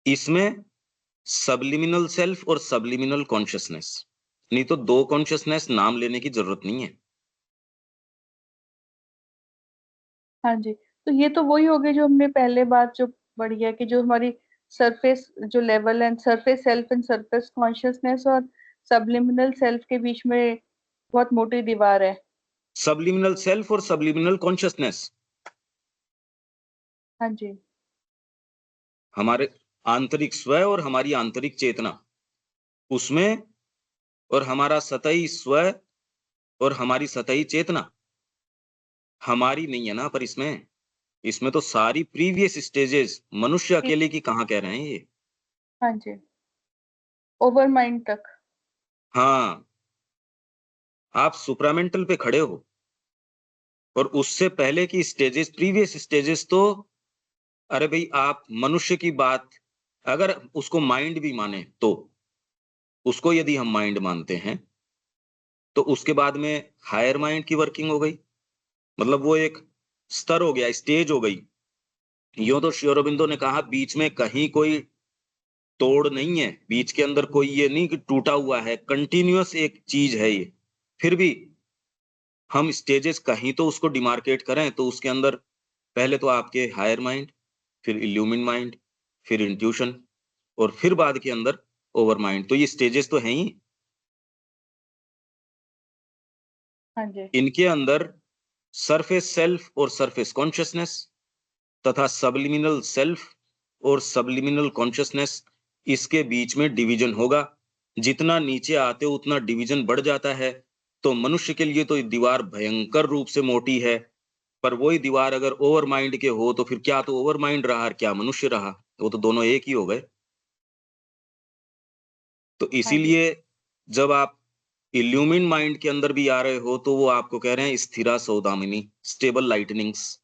इसमें सबलिमिनल सेल्फ और सबलिमिनल कॉन्शियसनेस, नहीं तो दो कॉन्शियसनेस नाम लेने की जरूरत नहीं है। हाँ जी, तो ये तो वही हो गई जो हमने पहले बात जो बढ़ी है, कि जो हमारी सरफेस जो लेवल है, surface self and surface consciousness और सबलिमिनल सेल्फ के बीच में बहुत मोटी दीवार है। सबलिमिनल सेल्फ और सबलिमिनल कॉन्शियसनेस, हाँ जी, हमारे आंतरिक स्व और हमारी आंतरिक चेतना, उसमें और हमारा सतही स्व और हमारी सतही चेतना हमारी नहीं है ना, पर इसमें तो सारी प्रीवियस स्टेजेस मनुष्य ठीक, अकेले की कहाँ कह रहे हैं ये। हाँ जी, ओवर माइंड तक। हाँ, आप सुप्रामेंटल पे खड़े हो और उससे पहले की स्टेजेस, प्रीवियस स्टेजेस तो, अरे भाई आप मनुष्य की बात अगर उसको माइंड भी माने तो, उसको यदि हम माइंड मानते हैं तो उसके बाद में हायर माइंड की वर्किंग हो गई, मतलब वो एक स्तर हो गया, स्टेज हो गई। यूं तो श्री अरबिंदो ने कहा बीच में कहीं कोई तोड़ नहीं है, बीच के अंदर कोई ये नहीं कि टूटा हुआ है, कंटिन्यूअस एक चीज है ये। फिर भी हम स्टेजेस कहीं तो उसको डिमार्केट करें तो उसके अंदर पहले तो आपके हायर माइंड, फिर इल्यूमिन माइंड, फिर इंट्यूशन और फिर बाद के अंदर ओवर माइंड, तो ये स्टेजेस तो हैं ही। हाँ जी, इनके अंदर सरफेस सेल्फ और सरफेस कॉन्शियसनेस तथा सबलिमिनल सेल्फ और सबलिमिनल कॉन्शियसनेस, इसके बीच में डिवीजन होगा। जितना नीचे आते हो उतना डिवीजन बढ़ जाता है। तो मनुष्य के लिए तो ये दीवार भयंकर रूप से मोटी है, पर वही दीवार अगर ओवर माइंड के हो तो फिर क्या तो ओवर माइंड रहा और क्या मनुष्य रहा, वो तो दोनों एक ही हो गए। तो हाँ जी, इसीलिए जब आप इल्यूमिन माइंड के अंदर भी आ रहे हो तो वो आपको कह रहे हैं स्थिरा सौदामिनी, स्टेबल लाइटनिंग्स,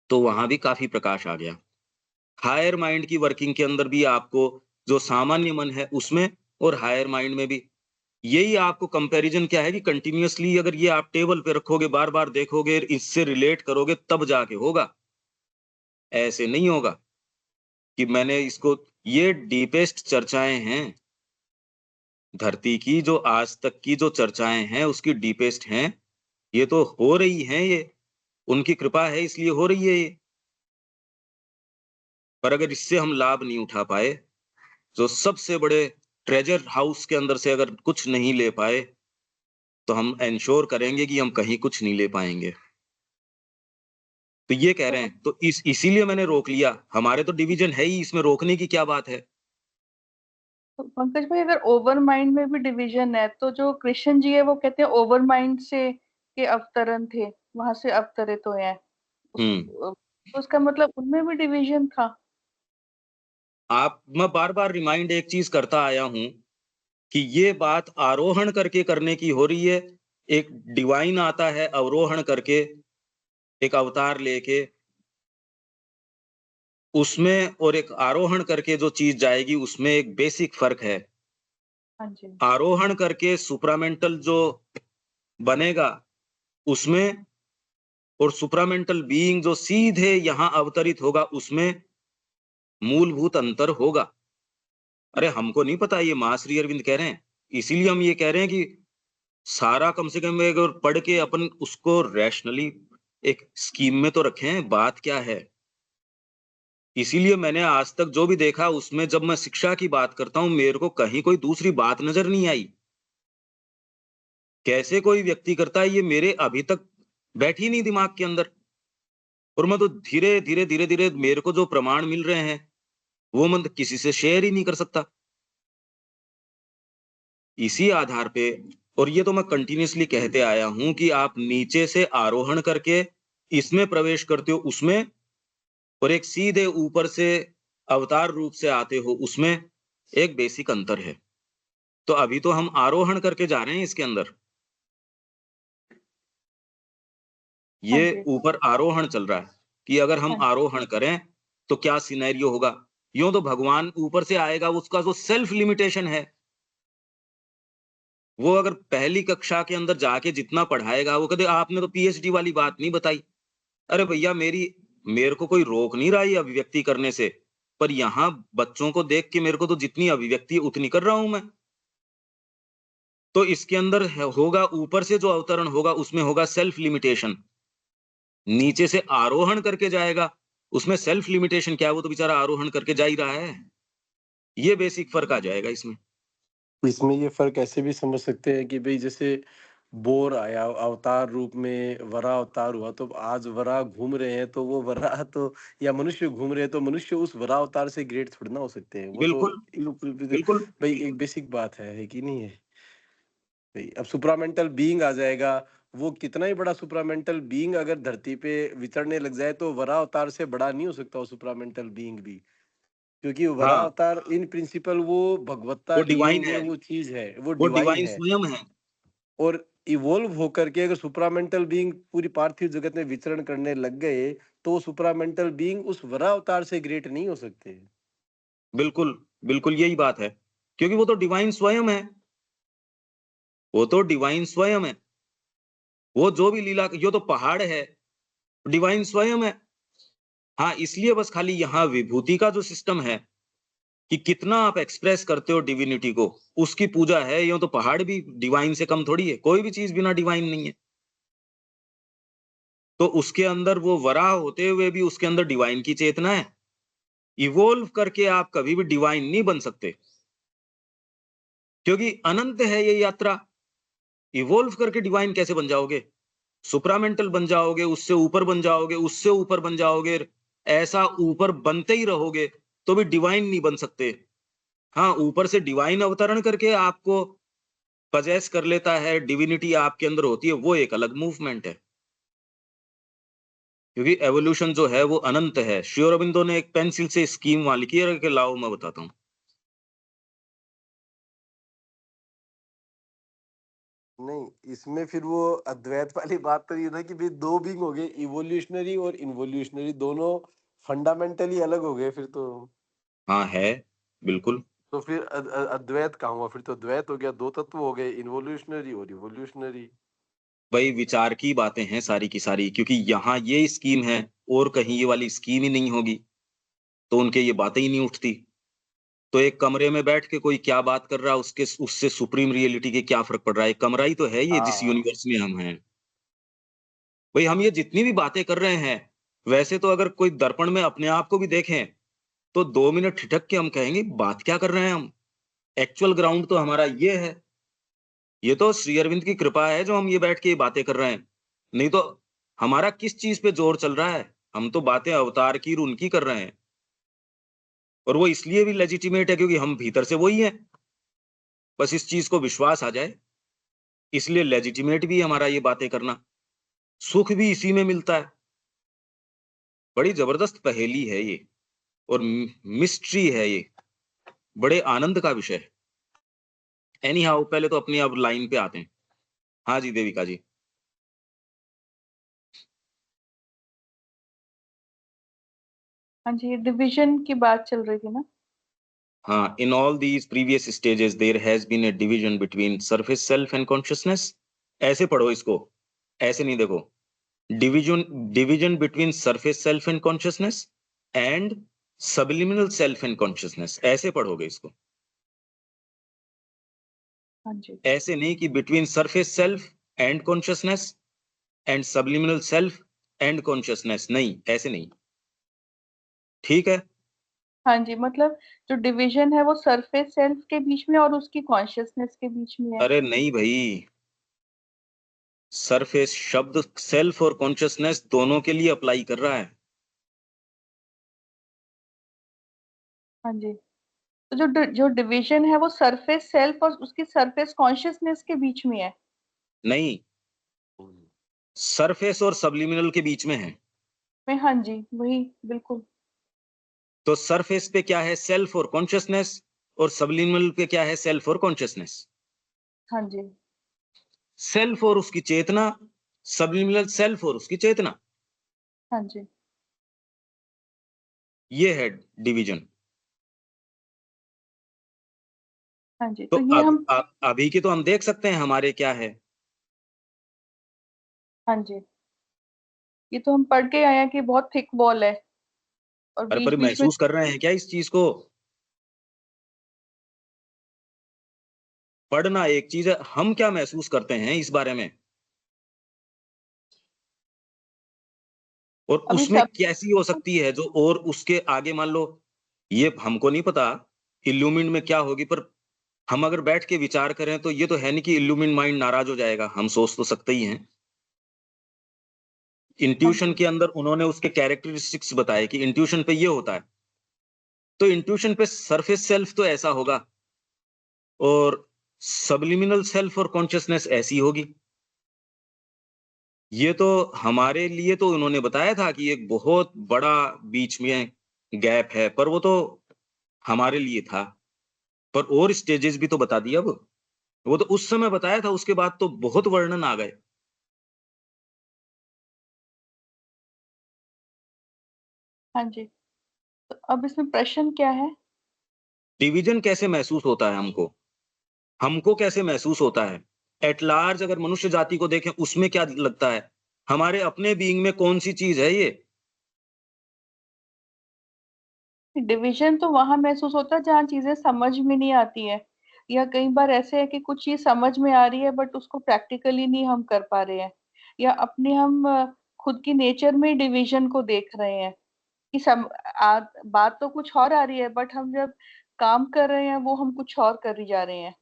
तो वहां भी काफी प्रकाश आ गया। हायर माइंड की वर्किंग के अंदर भी आपको जो सामान्य मन है उसमें और हायर माइंड में भी यही आपको कंपैरिजन क्या है कि कंटिन्यूअसली अगर ये आप टेबल पे रखोगे, बार बार देखोगे, इससे रिलेट करोगे तब जाके होगा, ऐसे नहीं होगा कि मैंने इसको, ये डीपेस्ट चर्चाएं हैं धरती की, जो आज तक की जो चर्चाएं हैं उसकी डीपेस्ट हैं, ये तो हो रही हैं, ये उनकी कृपा है इसलिए हो रही है ये। पर अगर इससे हम लाभ नहीं उठा पाए, जो सबसे बड़े ट्रेजर हाउस के अंदर से अगर कुछ नहीं ले पाए, तो हम एंश्योर करेंगे कि हम कहीं कुछ नहीं ले पाएंगे। तो ये कह रहे तो, हैं, तो इसीलिए मैंने रोक लिया, हमारे तो डिवीजन है ही, इसमें रोकने की क्या बात है। तो पंकज भाई, अगर ओवर माइंड में भी डिवीजन है तो जो कृष्ण जी है वो कहते हैं ओवर माइंड से के अवतरण थे, वहां से अवतरित हुए हैं। हम्म। उसका मतलब उनमें भी डिवीजन था। मैं बार बार रिमाइंड एक चीज करता आया हूं कि ये बात आरोहण करके करने की हो रही है। एक डिवाइन आता है अवरोहण करके, एक अवतार लेके, उसमें और एक आरोहण करके जो चीज जाएगी उसमें एक बेसिक फर्क है। हाँ जी, आरोहण करके सुप्रामेंटल जो बनेगा उसमें, और सुप्रामेंटल बीइंग जो सीधे यहां अवतरित होगा उसमें मूलभूत अंतर होगा। अरे हमको नहीं पता, ये मां श्री अरविंद कह रहे हैं, इसीलिए हम ये कह रहे हैं कि सारा कम से कम एक और पढ़ के अपन उसको रैशनली एक स्कीम में तो रखें, बात क्या है। इसीलिए मैंने आज तक जो भी देखा उसमें जब मैं शिक्षा की बात करता हूं मेरे को कहीं कोई दूसरी बात नजर नहीं आई। कैसे कोई व्यक्ति करता है ये मेरे अभी तक बैठी नहीं दिमाग के अंदर। और मैं तो धीरे धीरे धीरे धीरे मेरे को जो प्रमाण मिल रहे हैं वो मैं तो किसी से शेयर ही नहीं कर सकता। इसी आधार पे, और ये तो मैं कंटिन्यूअसली कहते आया हूं कि आप नीचे से आरोहण करके इसमें प्रवेश करते हो उसमें, और एक सीधे ऊपर से अवतार रूप से आते हो उसमें, एक बेसिक अंतर है। तो अभी तो हम आरोहण करके जा रहे हैं इसके अंदर, हाँ ये जी, ऊपर आरोहण चल रहा है कि अगर हम हाँ आरोहण करें तो क्या सिनेरियो होगा। यूं तो भगवान ऊपर से आएगा, उसका जो सेल्फ लिमिटेशन है वो अगर पहली कक्षा के अंदर जाके जितना पढ़ाएगा वो कहते आपने तो पीएचडी वाली बात नहीं बताई। अरे भैया मेरे को कोई रोक नहीं रहा ये अभिव्यक्ति करने से, पर यहाँ बच्चों को देख के मेरे को तो जितनी अभिव्यक्ति है उतनी कर रहा हूं मैं। तो इसके अंदर होगा ऊपर से जो अवतरण होगा उसमें होगा सेल्फ लिमिटेशन, नीचे से आरोहण करके जाएगा उसमें सेल्फ लिमिटेशन क्या है, वो तो बेचारा आरोहण करके जा ही रहा है। ये बेसिक फर्क आ जाएगा इसमें। इसमें ये फ़र्क ऐसे भी समझ सकते हैं कि भई जैसे बोर आया अवतार रूप में, वरा अवतार हुआ तो आज वरा घूम रहे हैं, तो वो वरा तो, या मनुष्य घूम रहे हैं तो मनुष्य उस वरा अवतार से ग्रेट थोड़ी ना हो सकते हैं। वो तो बिल्कुल, बिल्कुल, भाई एक बेसिक बात है कि नहीं है भाई। अब सुप्रामेंटल बीइंग आ जाएगा, वो कितना ही बड़ा सुप्रामेंटल बीइंग अगर धरती पे विचरने लग जाए तो वरा अवतार से बड़ा नहीं हो सकता वो सुप्रामेंटल बीइंग भी, क्योंकि वरा हाँ, अवतार इन प्रिंसिपल वो भगवत्ता वो लिए डिवाइन हुए है, वो चीज है, वो वो डिवाइन डिवाइन है। स्वयं है। और इवोल्व होकर के अगर सुपरामेंटल बीइंग पूरी पार्थिव जगत में विचरण करने लग गए तो सुपरामेंटल बीइंग उस वरा अवतार से ग्रेट नहीं हो सकते। बिल्कुल, बिल्कुल यही बात है। क्योंकि वो तो डिवाइन स्वयं है, वो तो डिवाइन स्वयं है। वो जो भी लीला ये तो पहाड़ है, डिवाइन स्वयं है। हाँ, इसलिए बस खाली यहाँ विभूति का जो सिस्टम है कि कितना आप एक्सप्रेस करते हो डिविनिटी को, उसकी पूजा है। यूँ तो पहाड़ भी डिवाइन से कम थोड़ी है, कोई भी चीज़ बिना डिवाइन नहीं है। तो उसके अंदर वो वराह होते हुए भी उसके अंदर डिवाइन की चेतना है। इवॉल्व करके आप कभी भी डिवाइन नहीं बन सकते, क्योंकि अनंत है ये यात्रा। इवॉल्व करके डिवाइन कैसे बन जाओगे? सुप्रामेंटल बन जाओगे, उससे ऊपर बन जाओगे, उससे ऊपर बन जाओगे, ऐसा ऊपर बनते ही रहोगे, तो भी डिवाइन नहीं बन सकते। हाँ, ऊपर से डिवाइन अवतरण करके आपको पजेस कर लेता है, डिविनिटी आपके अंदर होती है, वो एक अलग मूवमेंट है। क्योंकि एवोल्यूशन जो है वो अनंत है। श्री अरबिंदो ने एक पेंसिल से स्कीम वहां लिखी है कि लाओ मैं बताता हूँ। नहीं, इसमें फिर वो अद्वैत वाली बात तो ये ना कि भाई दो बींग हो गए, इवोल्यूशनरी और इन्वोल्यूशनरी, दोनों फंडामेंटली अलग हो गए फिर हाँ है, बिल्कुल। तो फिर अद्वैत कहाँ हुआ? फिर तो द्वैत हो गया, दो तत्व हो गए, इन्वोल्यूशनरी और इवोल्यूशनरी। भाई विचार की बातें हैं सारी की सारी, क्योंकि यहाँ ये स्कीम है और कहीं ये वाली स्कीम ही नहीं होगी, तो उनके ये बातें ही नहीं उठती। तो एक कमरे में बैठ के कोई क्या बात कर रहा है, उसके उससे सुप्रीम रियलिटी के क्या फर्क पड़ रहा है? एक कमरा ही तो है ये, जिस हाँ यूनिवर्स में हम हैं। भाई हम ये जितनी भी बातें कर रहे हैं, वैसे तो अगर कोई दर्पण में अपने आप को भी देखें, तो 2 मिनट ठिठक के हम कहेंगे बात क्या कर रहे हैं हम। एक्चुअल ग्राउंड तो हमारा ये है। ये तो श्री अरविंद की कृपा है जो हम ये बैठ के ये बातें कर रहे हैं। नहीं तो हमारा किस चीज पे जोर चल रहा है? हम तो बातें अवतार की और उनकी कर रहे हैं। और वो इसलिए भी लेजिटिमेट है क्योंकि हम भीतर से वही हैं। बस इस चीज को विश्वास आ जाए, इसलिए लेजिटिमेट भी है हमारा ये बातें करना। सुख भी इसी में मिलता है। बड़ी जबरदस्त पहेली है ये, और मिस्ट्री है ये, बड़े आनंद का विषय है। एनी हाउ, पहले तो अपनी अब लाइन पे आते हैं। हाँ जी देविका जी। हाँ जी, डिवीजन की बात चल रही थी ना। हाँ, in all these previous stages there has been a division between surface self and consciousness। ऐसे पढ़ो इसको, ऐसे नहीं देखो। Division between surface self and consciousness and subliminal self and consciousness, ऐसे पढ़ोगे इसको। हाँ जी। ऐसे नहीं कि between surface self and consciousness and subliminal self and consciousness, नहीं, ऐसे नहीं। ठीक है? हाँ जी, मतलब जो डिवीजन है वो सरफेस सेल्फ के बीच में और उसकी कॉन्शियसनेस के बीच में है। अरे नहीं भाई, सरफेस शब्द सेल्फ और कॉन्शियसनेस दोनों के लिए अप्लाई कर रहा है। हाँ जी, तो जो डिवीजन है वो सरफेस सेल्फ और उसकी सरफेस कॉन्शियसनेस के बीच में है। नहीं, सरफेस और सब्लिमिनल के बीच में है। में हाँ जी, वही बिल्कुल। तो सरफेस पे क्या है? सेल्फ और कॉन्शियसनेस, और सब्लिमिनल पे क्या है? सेल्फ और कॉन्शियसनेस। हाँ जी। सेल्फ और उसकी चेतना, सब्लिमिनल सेल्फ और उसकी चेतना, हाँ जी। ये है डिवीजन। हाँ जी, तो तो ये हम। अभी के तो हम देख सकते हैं हमारे क्या है। हाँ जी, ये तो हम पढ़ के आए हैं कि बहुत थिक वॉल है और पर बीच बीच में। महसूस कर रहे हैं क्या इस चीज को? पढ़ना एक चीज है, हम क्या महसूस करते हैं इस बारे में, और अभी उसमें सब। कैसी हो सकती है जो, और उसके आगे मान लो, ये हमको नहीं पता इल्यूमिन में क्या होगी, पर हम अगर बैठ के विचार करें तो ये तो है नहीं कि इल्यूमिन माइंड नाराज हो जाएगा, हम सोच तो सकते ही हैं। इंट्यूशन के अंदर उन्होंने उसके कैरेक्टरिस्टिक्स बताए कि इंट्यूशन पे ये होता है, तो इंट्यूशन पे सरफेस सेल्फ तो ऐसा होगा और सबलिमिनल सेल्फ और कॉन्शियसनेस ऐसी होगी। ये तो हमारे लिए तो उन्होंने बताया था कि एक बहुत बड़ा बीच में गैप है, पर वो तो हमारे लिए था। पर और स्टेजेस भी तो बता दिया अब। वो तो उस समय बताया था, उसके बाद तो बहुत वर्णन आ गए। हाँ जी। तो अब इसमें प्रश्न क्या है? डिवीजन कैसे महसूस होता है हमको? हमको कैसे महसूस होता है? एट लार्ज अगर मनुष्य जाति को देखें, उसमें क्या लगता है? हमारे अपने बीइंग में कौन-सी चीज़ है ये? डिवीजन तो वहां महसूस होता है जहाँ चीजें समझ में नहीं आती है, या कई बार ऐसे है कि कुछ चीज समझ में आ रही है बट उसको प्रैक्टिकली नहीं हम कर पा रहे हैं, या अपने हम खुद की नेचर में डिवीजन को देख रहे हैं कि बात तो कुछ और आ रही है बट हम जब काम कर रहे हैं वो हम कुछ और कर ही जा रहे हैं।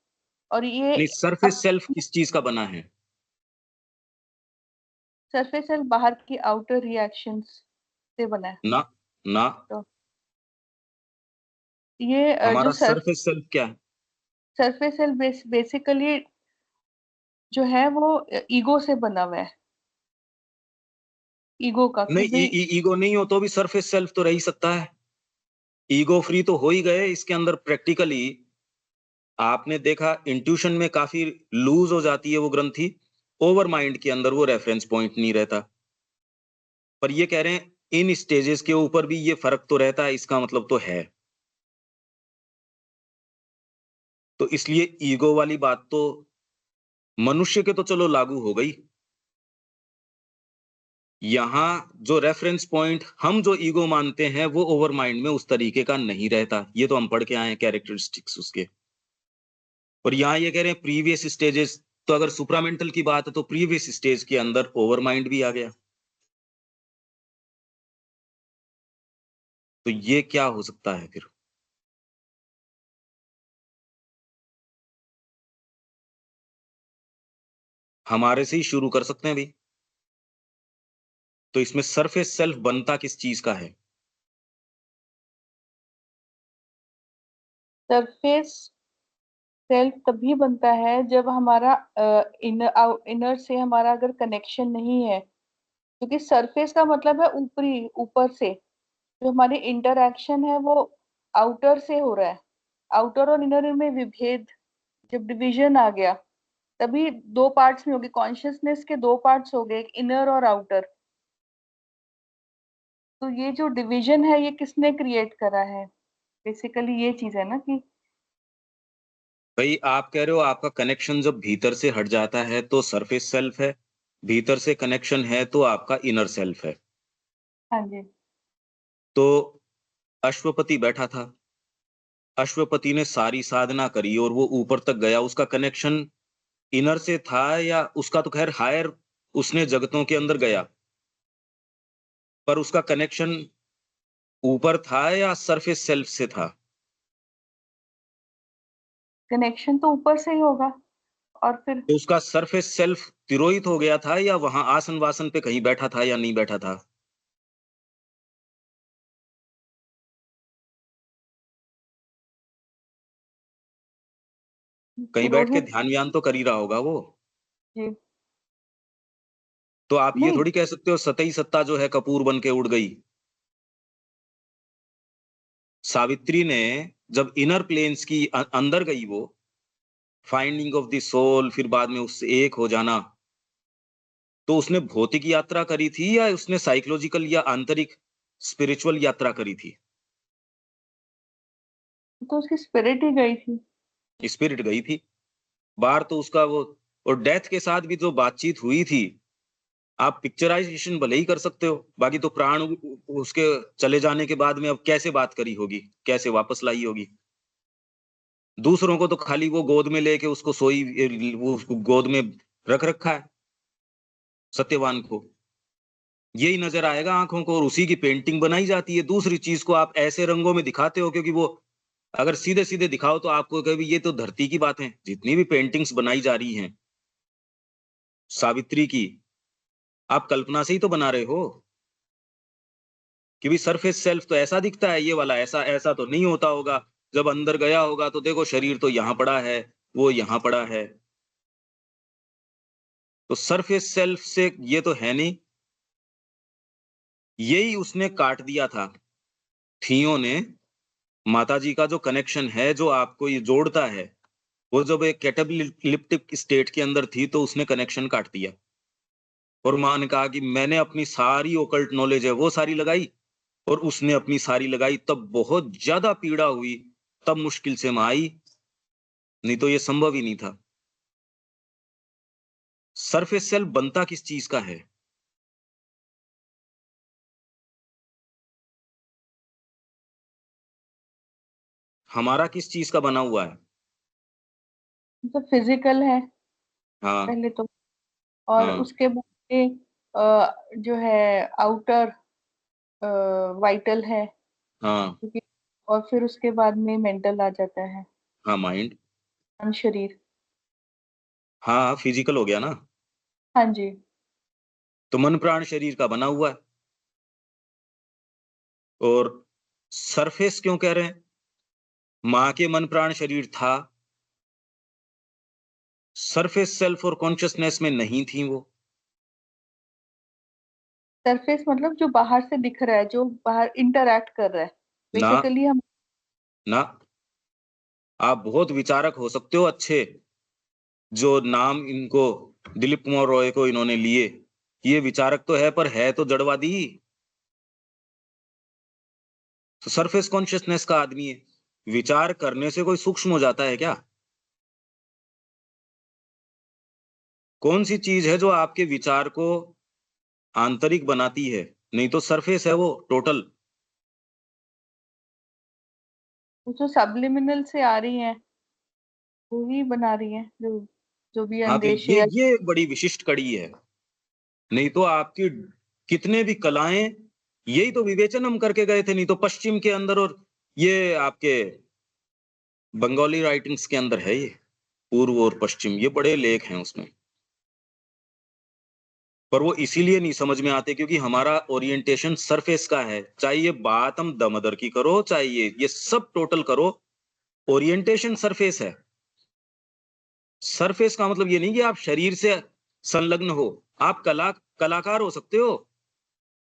और ये नहीं, सरफेस सेल्फ किस चीज़ का बना है? सरफेस बाहर की आउटर रिएक्शंस से बना है। ना, ना, तो ये जो हमारा सरफेस सेल्फ क्या है? सरफेस बेसिकली जो है वो ईगो से बना हुआ है, ईगो का कि नहीं, भाई। ईगो नहीं हो तो भी सरफेस सेल्फ तो रह ही सकता है। ईगो फ्री तो हो ही गए इसके अंदर प्रैक्टिकली। आपने देखा इंट्यूशन में काफी लूज हो जाती है वो ग्रंथि, ओवर माइंड के अंदर वो रेफरेंस पॉइंट नहीं रहता। पर ये कह रहे हैं इन स्टेजेस के ऊपर भी ये फर्क तो रहता है, इसका मतलब तो है। तो इसलिए ईगो वाली बात तो मनुष्य के तो चलो लागू हो गई। यहाँ जो रेफरेंस पॉइंट हम जो ईगो मानते हैं वो ओवर माइंड में उस तरीके का नहीं रहता। ये तो हम पढ़ के आए हैं कैरेक्टरिस्टिक्स उसके। और यहाँ ये कह रहे हैं प्रीवियस स्टेजेस, तो अगर सुप्रामेंटल की बात है तो प्रीवियस स्टेज के अंदर ओवर माइंड भी आ गया। तो ये क्या हो सकता है फिर? हमारे से ही शुरू कर सकते हैं भाई। तो इसमें सरफेस सेल्फ बनता किस चीज का है? सरफेस सेल्फ तभी बनता है जब हमारा इनर से हमारा अगर कनेक्शन नहीं है, क्योंकि सरफेस का मतलब है ऊपरी, ऊपर से। जो हमारी इंटरैक्शन है वो आउटर से हो रहा है, आउटर और इनर में विभेद, जब डिवीजन आ गया तभी दो पार्ट्स में होगी, कॉन्शियसनेस के दो पार्ट्स हो गए, एक इनर और आउटर। तो ये जो डिवीजन है ये किसने क्रिएट करा है? बेसिकली ये चीज है ना कि भाई आप कह रहे हो आपका कनेक्शन जब भीतर से हट जाता है तो सरफेस सेल्फ है, भीतर से कनेक्शन है तो आपका इनर सेल्फ है। हाँ जी। तो अश्वपति बैठा था, अश्वपति ने सारी साधना करी और वो ऊपर तक गया, उसका कनेक्शन इनर से था या उसका तो खैर हायर, उसने जगतों के अंदर गया, पर उसका कनेक्शन ऊपर था या सरफेस सेल्फ से था? कनेक्शन तो ऊपर से ही होगा। और फिर तो उसका सरफेस सेल्फ तिरोहित हो गया था या वहां आसन वासन पे कहीं बैठा था या नहीं बैठा था? कहीं बैठ के तिरोहित। ध्यान व्यान तो कर ही रहा होगा वो। जी। तो आप ये नहीं, थोड़ी कह सकते हो सतही सत्ता जो है कपूर बन के उड़ गई। सावित्री ने जब इनर प्लेन्स की अंदर गई, वो फाइंडिंग ऑफ द सोल, फिर बाद में उससे एक हो जाना, तो उसने भौतिक यात्रा करी थी या उसने साइकोलॉजिकल या आंतरिक स्पिरिचुअल यात्रा करी थी? तो उसकी स्पिरिट ही गई थी। स्पिरिट गई थी बाहर तो उसका वो। और डेथ के साथ भी जो बातचीत हुई थी, आप पिक्चराइजेशन भले ही कर सकते हो, बाकी तो प्राण उसके चले जाने के बाद में अब कैसे बात करी होगी, कैसे वापस लाई होगी? दूसरों को तो खाली वो गोद में लेके उसको सोई, वो उसको गोद में रख रखा है सत्यवान को, यही नजर आएगा आंखों को, और उसी की पेंटिंग बनाई जाती है। दूसरी चीज को आप ऐसे रंगों में दिखाते हो क्योंकि वो अगर सीधे सीधे दिखाओ तो आपको कभी ये तो धरती की बात है। जितनी भी पेंटिंग्स बनाई जा रही हैं सावित्री की, आप कल्पना से ही तो बना रहे हो कि भी सरफेस सेल्फ तो ऐसा दिखता है, ये वाला ऐसा ऐसा तो नहीं होता होगा। जब अंदर गया होगा तो देखो शरीर तो यहाँ पड़ा है, वो यहाँ पड़ा है। तो सरफेस सेल्फ से ये तो है नहीं। यही उसने काट दिया था थियो ने। माताजी का जो कनेक्शन है, जो आपको ये जोड़ता है, वो जब एक कैटालिप्टिक स्टेट के अंदर थी तो उसने कनेक्शन काट दिया। और माँ ने कहा कि मैंने अपनी सारी ओकल्ट नॉलेज है वो सारी लगाई, और उसने अपनी सारी लगाई। तब बहुत ज्यादा पीड़ा हुई, तब मुश्किल से माँ आई, नहीं तो ये संभव ही नहीं था। सरफेस सेल बनता किस चीज का है? हमारा किस चीज का बना हुआ है? मतलब फिजिकल है हाँ पहले तो, और हाँ उसके बाद में, जो है आउटर वाइटल है, हाँ क्योंकि और फिर उसके बाद में मेंटल आ जाता है, हाँ माइंड। मन शरीर। हाँ फिजिकल हो गया ना, हाँ जी। तो मन प्राण शरीर का बना हुआ है। और सरफेस क्यों कह रहे हैं? माँ के मन प्राण शरीर था, सरफेस सेल्फ और कॉन्शियसनेस में नहीं थी वो। सरफेस मतलब जो बाहर से दिख रहा है, जो बाहर इंटरैक्ट कर रहा है, ना बेसिकली हम। ना, आप बहुत विचारक हो सकते हो अच्छे, जो नाम इनको दिलीप कुमार रॉय को इन्होंने लिए, ये विचारक तो है पर है तो जड़वादी। तो सरफेस कॉन्शियसनेस का आदमी है। विचार करने से कोई सूक्ष्म हो जाता है क्या? कौन सी चीज है जो आपके विचार को आंतरिक बनाती है? नहीं तो सरफेस है वो टोटल। वो जो सबलिमिनल से आ रही है, वो ही बना रही है, जो जो भी हाँ तो अंदेशे या। ये एक बड़ी विशिष्ट कड़ी है। नहीं तो आपकी कितने भी कलाएं, यही तो विवेचन हम करके गए थे। नहीं तो पश्चिम के अंदर, और ये आपके बंगाली राइटिंग्स के अंदर है ये, पूर्व और पश्चिम, ये बड़े लेख हैं उसमें। पर वो इसीलिए नहीं समझ में आते क्योंकि हमारा ओरिएंटेशन सरफेस का है। चाहे ये बात हम दमदर की करो, चाहे ये सब टोटल करो, ओरिएंटेशन सरफेस है। सरफेस का मतलब ये नहीं कि आप शरीर से संलग्न हो। आप कलाकार हो सकते हो,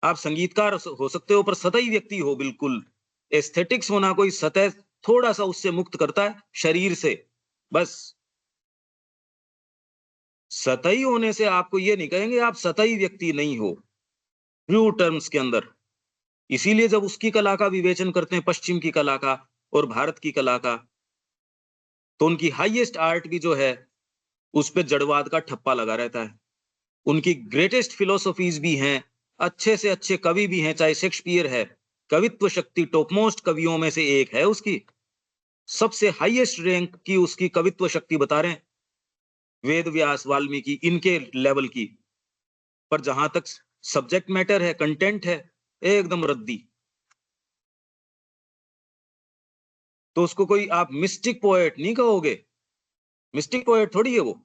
आप संगीतकार हो सकते हो, पर सतही व्यक्ति हो बिल्कुल। एस्थेटिक्स होना कोई सतह थोड़ा सा उससे मुक्त करता है शरीर से, बस। सतही होने से आपको ये नहीं कहेंगे आप सतही व्यक्ति नहीं हो, ट्रू टर्म्स के अंदर। इसीलिए जब उसकी कला का विवेचन करते हैं, पश्चिम की कला का और भारत की कला का, तो उनकी हाईएस्ट आर्ट भी जो है उस पे जड़वाद का ठप्पा लगा रहता है। उनकी ग्रेटेस्ट फिलोसॉफीज भी हैं, अच्छे से अच्छे कवि भी हैं, चाहे शेक्सपियर है, कवित्व शक्ति टॉप मोस्ट कवियों में से एक है उसकी, सबसे हाईएस्ट रैंक की उसकी कवित्व शक्ति बता रहे हैं, वेद व्यास वाल्मीकि इनके लेवल की। पर जहां तक सब्जेक्ट मैटर है, कंटेंट है, एकदम रद्दी। तो उसको कोई आप मिस्टिक पोएट नहीं कहोगे, मिस्टिक पोएट थोड़ी है वो।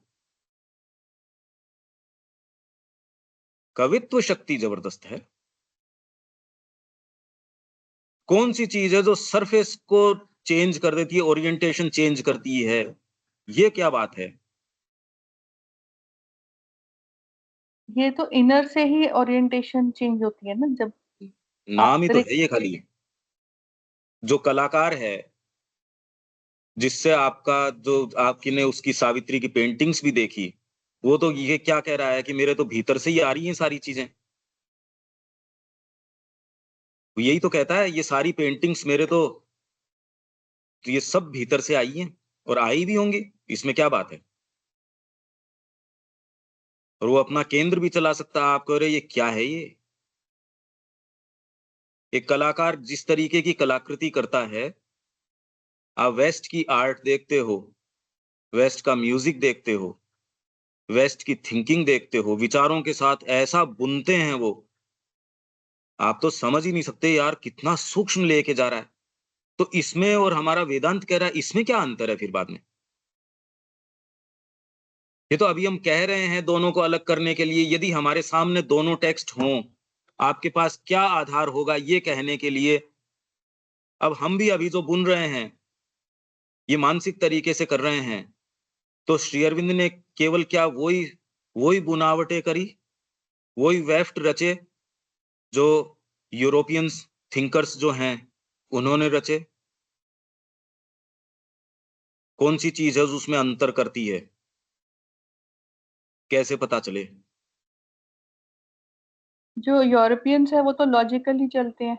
कवित्व शक्ति जबरदस्त है। कौन सी चीज है जो सरफेस को चेंज कर देती है, ओरिएंटेशन चेंज करती है? ये क्या बात है? ये तो इनर से ही ओरिएंटेशन चेंज होती है ना, जब नाम ही तो आंतरिक। है ये खाली। जो कलाकार है, जिससे आपका जो आपकी ने उसकी सावित्री की पेंटिंग्स भी देखी, वो तो ये क्या कह रहा है कि मेरे तो भीतर से ही आ रही हैं सारी चीजें। वो यही तो कहता है ये सारी पेंटिंग्स मेरे तो ये सब भीतर से आई हैं, और आई भी होंगी, इसमें क्या बात है। और वो अपना केंद्र भी चला सकता है। आप कह रहे ये क्या है ये? एक कलाकार जिस तरीके की कलाकृति करता है, आप वेस्ट की आर्ट देखते हो, वेस्ट का म्यूजिक देखते हो, वेस्ट की थिंकिंग देखते हो, विचारों के साथ ऐसा बुनते हैं वो, आप तो समझ ही नहीं सकते यार कितना सूक्ष्म लेके जा रहा है। तो इसमें और हमारा वेदांत कह रहा है इसमें क्या अंतर है फिर बाद में? ये तो अभी हम कह रहे हैं दोनों को अलग करने के लिए। यदि हमारे सामने दोनों टेक्स्ट हों, आपके पास क्या आधार होगा ये कहने के लिए? अब हम भी अभी जो बुन रहे हैं ये मानसिक तरीके से कर रहे हैं, तो श्री अरविंद ने केवल क्या वही वही बुनावटें करी, वही वेफ्ट रचे जो यूरोपियंस थिंकर्स जो हैं उन्होंने रचे? कौन सी चीज है जो उसमें अंतर करती है? कैसे पता चले? जो यूरोपियंस है वो तो लॉजिकली चलते हैं,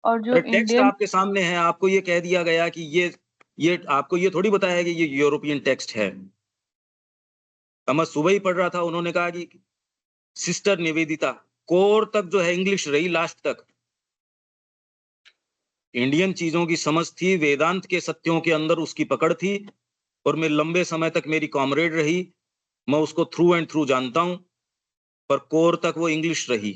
और जो अरे टेक्स्ट इंडियन, आपके सामने है, आपको ये कह दिया गया कि ये आपको ये थोड़ी बताया कि ये यूरोपियन टेक्स्ट है। अब मैं सुबह ही पढ़ रहा था, उन्होंने कहा कि सिस्टर निवेदिता कोर तक जो है इंग्लिश रही, लास्ट तक इंडियन चीजों की समझ थी, वेदांत के सत्यों के अंदर उसकी पकड़ थी, और मैं लंबे समय तक मेरी कॉमरेड रही, मैं उसको थ्रू एंड थ्रू जानता हूं, पर कोर तक वो इंग्लिश रही।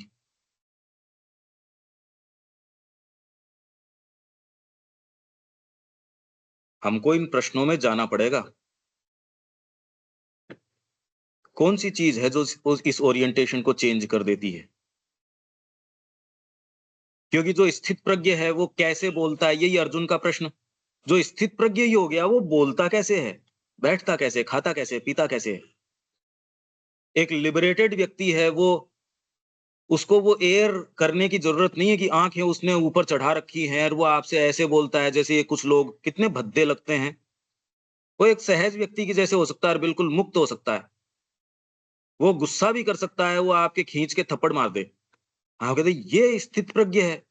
हमको इन प्रश्नों में जाना पड़ेगा, कौन सी चीज है जो इस ओरिएंटेशन को चेंज कर देती है? क्योंकि जो स्थित प्रज्ञ है वो कैसे बोलता है, यही अर्जुन का प्रश्न। जो स्थित प्रज्ञ ही हो गया वो बोलता कैसे है, बैठता कैसे, खाता कैसे, पीता कैसे है? एक लिबरेटेड व्यक्ति है, वो उसको वो एयर करने की जरूरत नहीं है कि आंखें उसने ऊपर चढ़ा रखी हैं और वो आपसे ऐसे बोलता है जैसे ये कुछ लोग कितने भद्दे लगते हैं। वो एक सहज व्यक्ति की जैसे हो सकता है, बिल्कुल मुक्त हो सकता है। वो गुस्सा भी कर सकता है, वो आपके खींच के थप्पड़ मार दे, आप कहते ये स्थित प्रज्ञ है।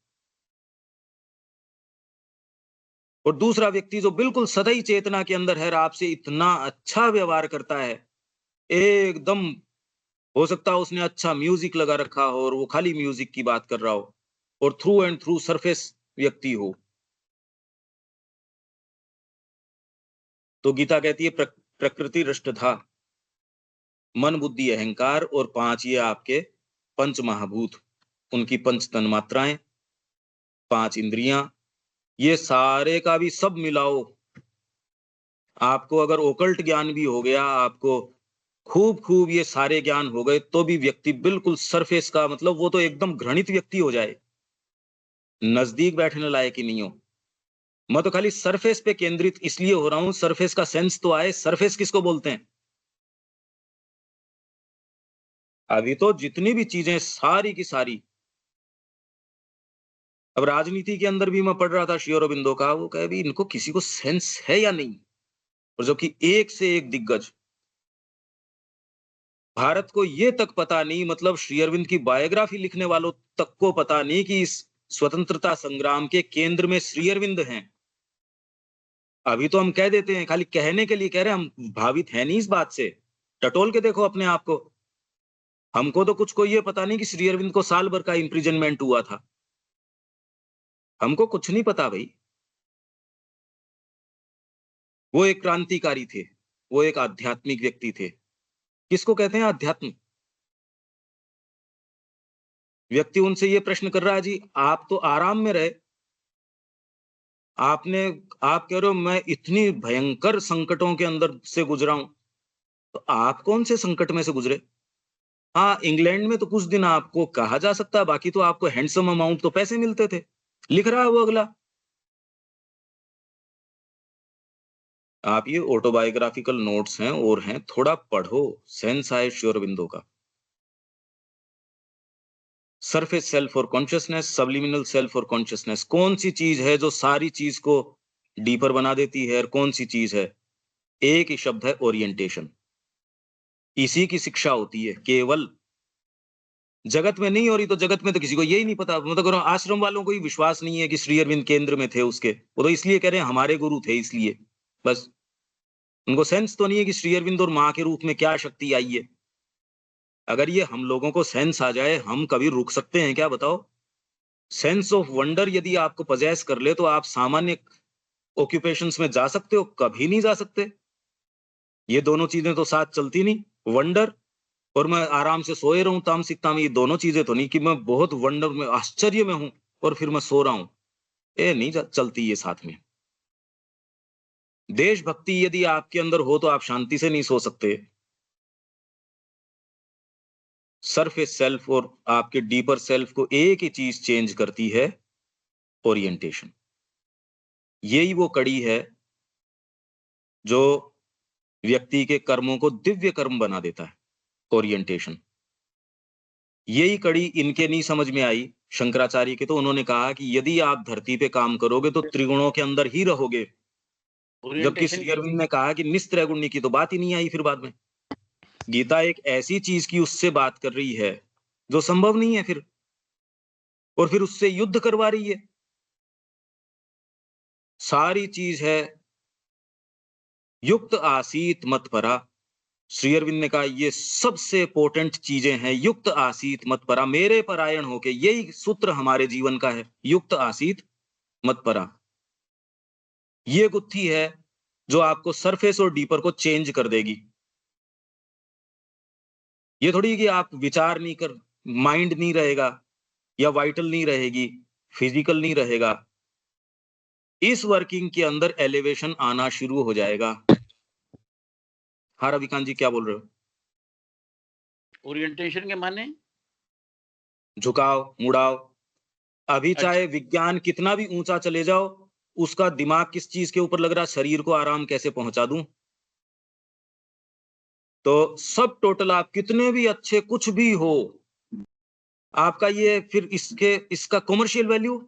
और दूसरा व्यक्ति जो बिल्कुल सदैव चेतना के अंदर है, आपसे इतना अच्छा व्यवहार करता है, एकदम हो सकता है उसने अच्छा म्यूजिक लगा रखा हो और वो खाली म्यूजिक की बात कर रहा हो, और थ्रू एंड थ्रू सरफेस व्यक्ति हो। तो गीता कहती है प्रकृति रष्टधा, मन बुद्धि अहंकार, और 5 ये आपके पंच महाभूत, उनकी पंच तन्मात्राएं, 5 इंद्रियां, ये सारे का भी सब मिलाओ। आपको अगर ओकल्ट ज्ञान भी हो गया, आपको खूब खूब ये सारे ज्ञान हो गए, तो भी व्यक्ति बिल्कुल सरफेस का, मतलब वो तो एकदम घृणित व्यक्ति हो जाए, नजदीक बैठने लायक ही नहीं हो। मैं तो खाली सरफेस पे केंद्रित इसलिए हो रहा हूं, सरफेस का सेंस तो आए। सरफेस किसको बोलते हैं? अभी तो जितनी भी चीजें सारी की सारी, अब राजनीति के अंदर भी मैं पढ़ रहा था श्री अरबिंदो का, वो कहे भी इनको किसी को सेंस है या नहीं, और जो कि एक से एक दिग्गज। भारत को ये तक पता नहीं, मतलब श्री अरविंद की बायोग्राफी लिखने वालों तक को पता नहीं कि इस स्वतंत्रता संग्राम के केंद्र में श्री अरविंद हैं। अभी तो हम कह देते हैं, खाली कहने के लिए कह रहे हैं, हम भावित हैं नहीं इस बात से। टटोल के देखो अपने आप को। हमको तो कुछ को ये पता नहीं कि श्री अरविंद को साल भर का इंप्रिजनमेंट हुआ था, हमको कुछ नहीं पता भाई। वो एक क्रांतिकारी थे, वो एक आध्यात्मिक व्यक्ति थे। किसको कहते हैं आध्यात्म? व्यक्ति उनसे ये प्रश्न कर रहा है, जी आप तो आराम में रहे, आपने आप कह रहे हो मैं इतनी भयंकर संकटों के अंदर से गुजरा हूं, तो आप कौन से संकट में से गुजरे? हाँ, इंग्लैंड में तो कुछ दिन आपको कहा जा सकता है, बाकी तो आपको हैंडसम अमाउंट तो पैसे मिलते थे। लिख रहा है वो अगला। आप ये ऑटोबायोग्राफिकल नोट्स हैं और हैं, थोड़ा पढ़ो, सेंस आए श्री अरबिंदो का। सरफेस सेल्फ और कॉन्शियसनेस, सबलिमिनल सेल्फ और कॉन्शियसनेस, कौन सी चीज है जो सारी चीज को डीपर बना देती है, और कौन सी चीज है? एक ही शब्द है, ओरिएंटेशन। इसी की शिक्षा होती है केवल। जगत में नहीं हो रही, तो जगत में तो किसी को यही नहीं पता। मतलब आश्रम वालों को ही विश्वास नहीं है कि श्री अरविंद केंद्र में थे उसके, वो तो इसलिए कह रहे हैं हमारे गुरु थे इसलिए, बस। उनको सेंस तो नहीं है कि श्री अरविंद और माँ के रूप में क्या शक्ति आई है। अगर ये हम लोगों को सेंस आ जाए, हम कभी रुक सकते हैं क्या, बताओ? सेंस ऑफ वंडर यदि आपको पजेस कर ले, तो आप सामान्य ऑक्यूपेशंस में जा सकते हो? कभी नहीं जा सकते। ये दोनों चीजें तो साथ चलती नहीं। वंडर और मैं आराम से सोए रहूं तामसिकता में, ये दोनों चीजें तो नहीं कि मैं बहुत वंडर में, आश्चर्य में हूं और फिर मैं सो रहा हूं। ये नहीं चलती ये साथ में। देशभक्ति यदि आपके अंदर हो तो आप शांति से नहीं सो सकते। सरफेस सेल्फ और आपके डीपर सेल्फ को एक ही चीज चेंज करती है, ओरिएंटेशन। यही वो कड़ी है जो व्यक्ति के कर्मों को दिव्य कर्म बना देता है, ओरिएंटेशन। यही कड़ी इनके नहीं समझ में आई, शंकराचार्य के, तो उन्होंने कहा कि यदि आप धरती पे काम करोगे तो त्रिगुणों के अंदर ही रहोगे। जबकि ओरिएंटेशन श्री अरविंद ने कहा कि निस्त्रैगुण्य की तो बात ही नहीं आई। फिर बाद में गीता एक ऐसी चीज की उससे बात कर रही है जो संभव नहीं है फिर, और फिर उससे युद्ध करवा रही है। सारी चीज है युक्त आसीत मत परा। श्री अरविंद ने कहा ये सबसे इंपॉर्टेंट चीजें हैं, युक्त आसीत मत परा, मेरे परायण होके। यही सूत्र हमारे जीवन का है, युक्त आसीत मत परा। ये गुत्थी है जो आपको सरफेस और डीपर को चेंज कर देगी। ये थोड़ी कि आप विचार नहीं कर, माइंड नहीं रहेगा या वाइटल नहीं रहेगी, फिजिकल नहीं रहेगा। इस वर्किंग के अंदर एलिवेशन आना शुरू हो जाएगा। हाँ रविकांत जी, क्या बोल रहे हो? ओरिएंटेशन के माने झुकाव, मुड़ाव। अभी अच्छा। चाहे विज्ञान कितना भी ऊंचा चले जाओ, उसका दिमाग किस चीज के ऊपर लग रहा है, शरीर को आराम कैसे पहुंचा दूं। तो सब टोटल आप कितने भी अच्छे कुछ भी हो, आपका ये फिर इसका कॉमर्शियल वैल्यू,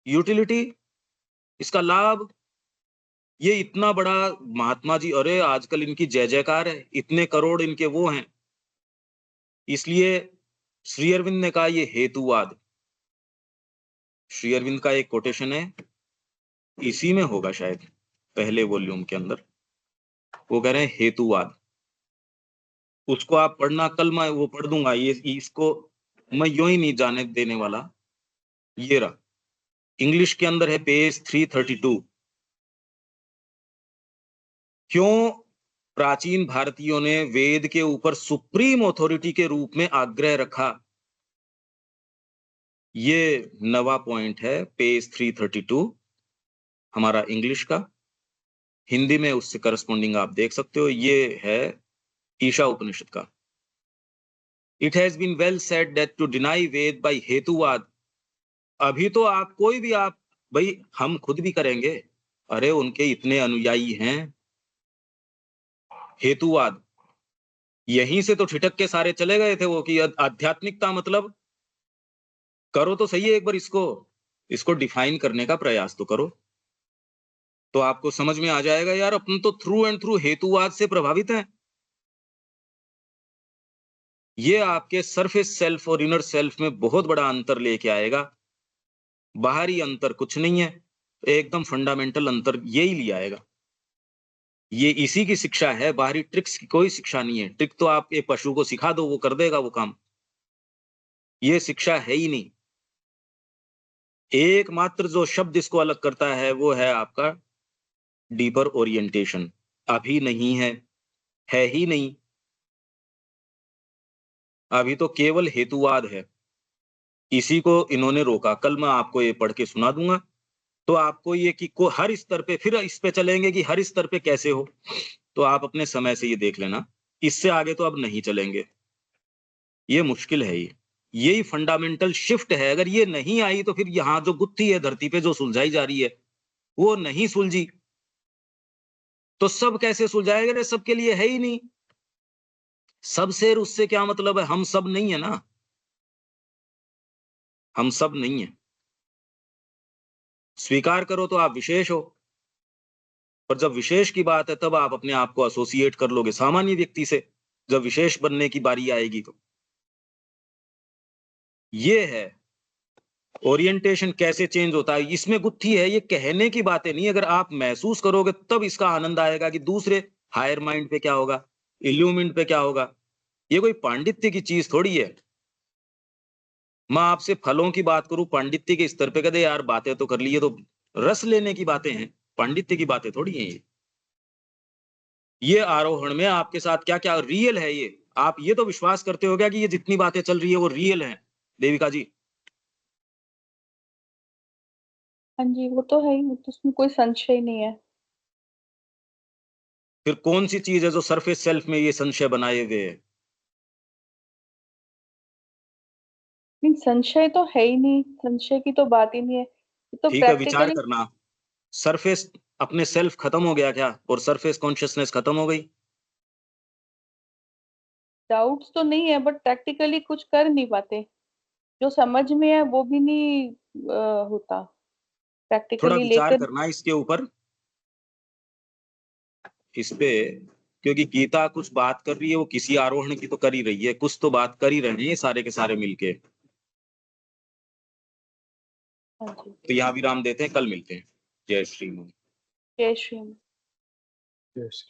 यूटिलिटी, इसका लाभ, ये इतना बड़ा। महात्मा जी, अरे आजकल इनकी जय जयकार है, इतने करोड़ इनके वो हैं। इसलिए श्री अरविंद ने कहा ये हेतुवाद। श्री अरविंद का एक कोटेशन है, इसी में होगा शायद पहले वॉल्यूम के अंदर, वो कह रहे हैं हेतुवाद। उसको आप पढ़ना, कल मैं वो पढ़ दूंगा। ये इसको मैं यूं ही नहीं जाने देने वाला। ये रहा, इंग्लिश के अंदर है, पेज 332। क्यों प्राचीन भारतीयों ने वेद के ऊपर सुप्रीम अथॉरिटी के रूप में आग्रह रखा? ये नवा पॉइंट है, पेज 332 हमारा इंग्लिश का। हिंदी में उससे करस्पॉन्डिंग आप देख सकते हो। ये है ईशा उपनिषद का। It has been well said that to deny Veda by हेतुवाद। अभी तो आप कोई भी, आप भाई हम खुद भी करेंगे, अरे उनके इतने अनुयायी हैं। हेतुवाद, यहीं से तो ठिठक के सारे चले गए थे वो, कि आध्यात्मिकता मतलब, करो तो सही है एक बार इसको डिफाइन करने का प्रयास तो करो, तो आपको समझ में आ जाएगा यार, अपन तो थ्रू एंड थ्रू हेतुवाद से प्रभावित हैं। ये आपके सरफेस सेल्फ और इनर सेल्फ में बहुत बड़ा अंतर लेके आएगा। बाहरी अंतर कुछ नहीं है, एकदम फंडामेंटल अंतर यही ले आएगा। ये इसी की शिक्षा है, बाहरी ट्रिक्स की कोई शिक्षा नहीं है। ट्रिक तो आप एक पशु को सिखा दो, वो कर देगा वो काम। ये शिक्षा है ही नहीं। एकमात्र जो शब्द इसको अलग करता है वो है आपका डीपर ओरिएंटेशन। अभी नहीं है ही नहीं। अभी तो केवल हेतुवाद है, इसी को इन्होंने रोका। कल मैं आपको ये पढ़ के सुना दूंगा, तो आपको ये कि को हर स्तर पे, फिर इस पे चलेंगे कि हर स्तर पे कैसे हो, तो आप अपने समय से ये देख लेना। इससे आगे तो अब नहीं चलेंगे, ये मुश्किल है। ये यही फंडामेंटल शिफ्ट है। अगर ये नहीं आई तो फिर यहाँ जो गुत्थी है धरती पे जो सुलझाई जा रही है, वो नहीं सुलझी तो सब कैसे सुलझाएगा? रे सबके लिए है ही नहीं। सबसे उससे क्या मतलब है? हम सब नहीं है ना, हम सब नहीं है। स्वीकार करो तो आप विशेष हो, पर जब विशेष की बात है तब आप अपने आप को एसोसिएट कर लोगे सामान्य व्यक्ति से, जब विशेष बनने की बारी आएगी तो। ये है ओरिएंटेशन कैसे चेंज होता है, इसमें गुत्थी है। ये कहने की बातें नहीं, अगर आप महसूस करोगे तब इसका आनंद आएगा कि दूसरे हायर माइंड पे क्या होगा, इल्यूमिनेट पे क्या होगा। ये कोई पांडित्य की चीज थोड़ी है। मैं आपसे फलों की बात करूं पांडित्य के स्तर पे, कहते यार बातें तो कर लिए, तो रस लेने की बातें हैं, पांडित्य की बातें थोड़ी हैं ये आरोहण में आपके साथ क्या क्या रियल है, ये आप ये तो विश्वास करते हो क्या कि ये जितनी बातें चल रही है वो रियल है? देविका जी, हाँ जी, वो तो है ही, वो तो उसमें कोई संशय नहीं है। फिर कौन सी चीज है जो सरफेस सेल्फ में ये संशय बनाए हुए है? नहीं, संशय तो है ही नहीं, संशय की तो बात ही नहीं है, ये तो ठीक है, विचार प्रैक्टिकली। करना। सरफेस अपने सेल्फ खत्म हो गया क्या और सरफेस कॉन्शियसनेस खत्म हो गई? डाउट्स तो नहीं है, बट प्रैक्टिकली कुछ कर नहीं पाते। जो समझ में है वो भी नहीं होता, थोड़ा प्रैक्टिकली विचार लेकर। करना इसके ऊपर, इस पे, क्योंकि गीता कुछ बात कर रही है, वो किसी आरोहण की तो कर ही रही है, कुछ तो बात कर ही रहे हैं ये सारे के सारे मिलके। हाँ जी। तो यहाँ विराम देते हैं, कल मिलते हैं। जय श्री राम। जय श्री राम। Yes.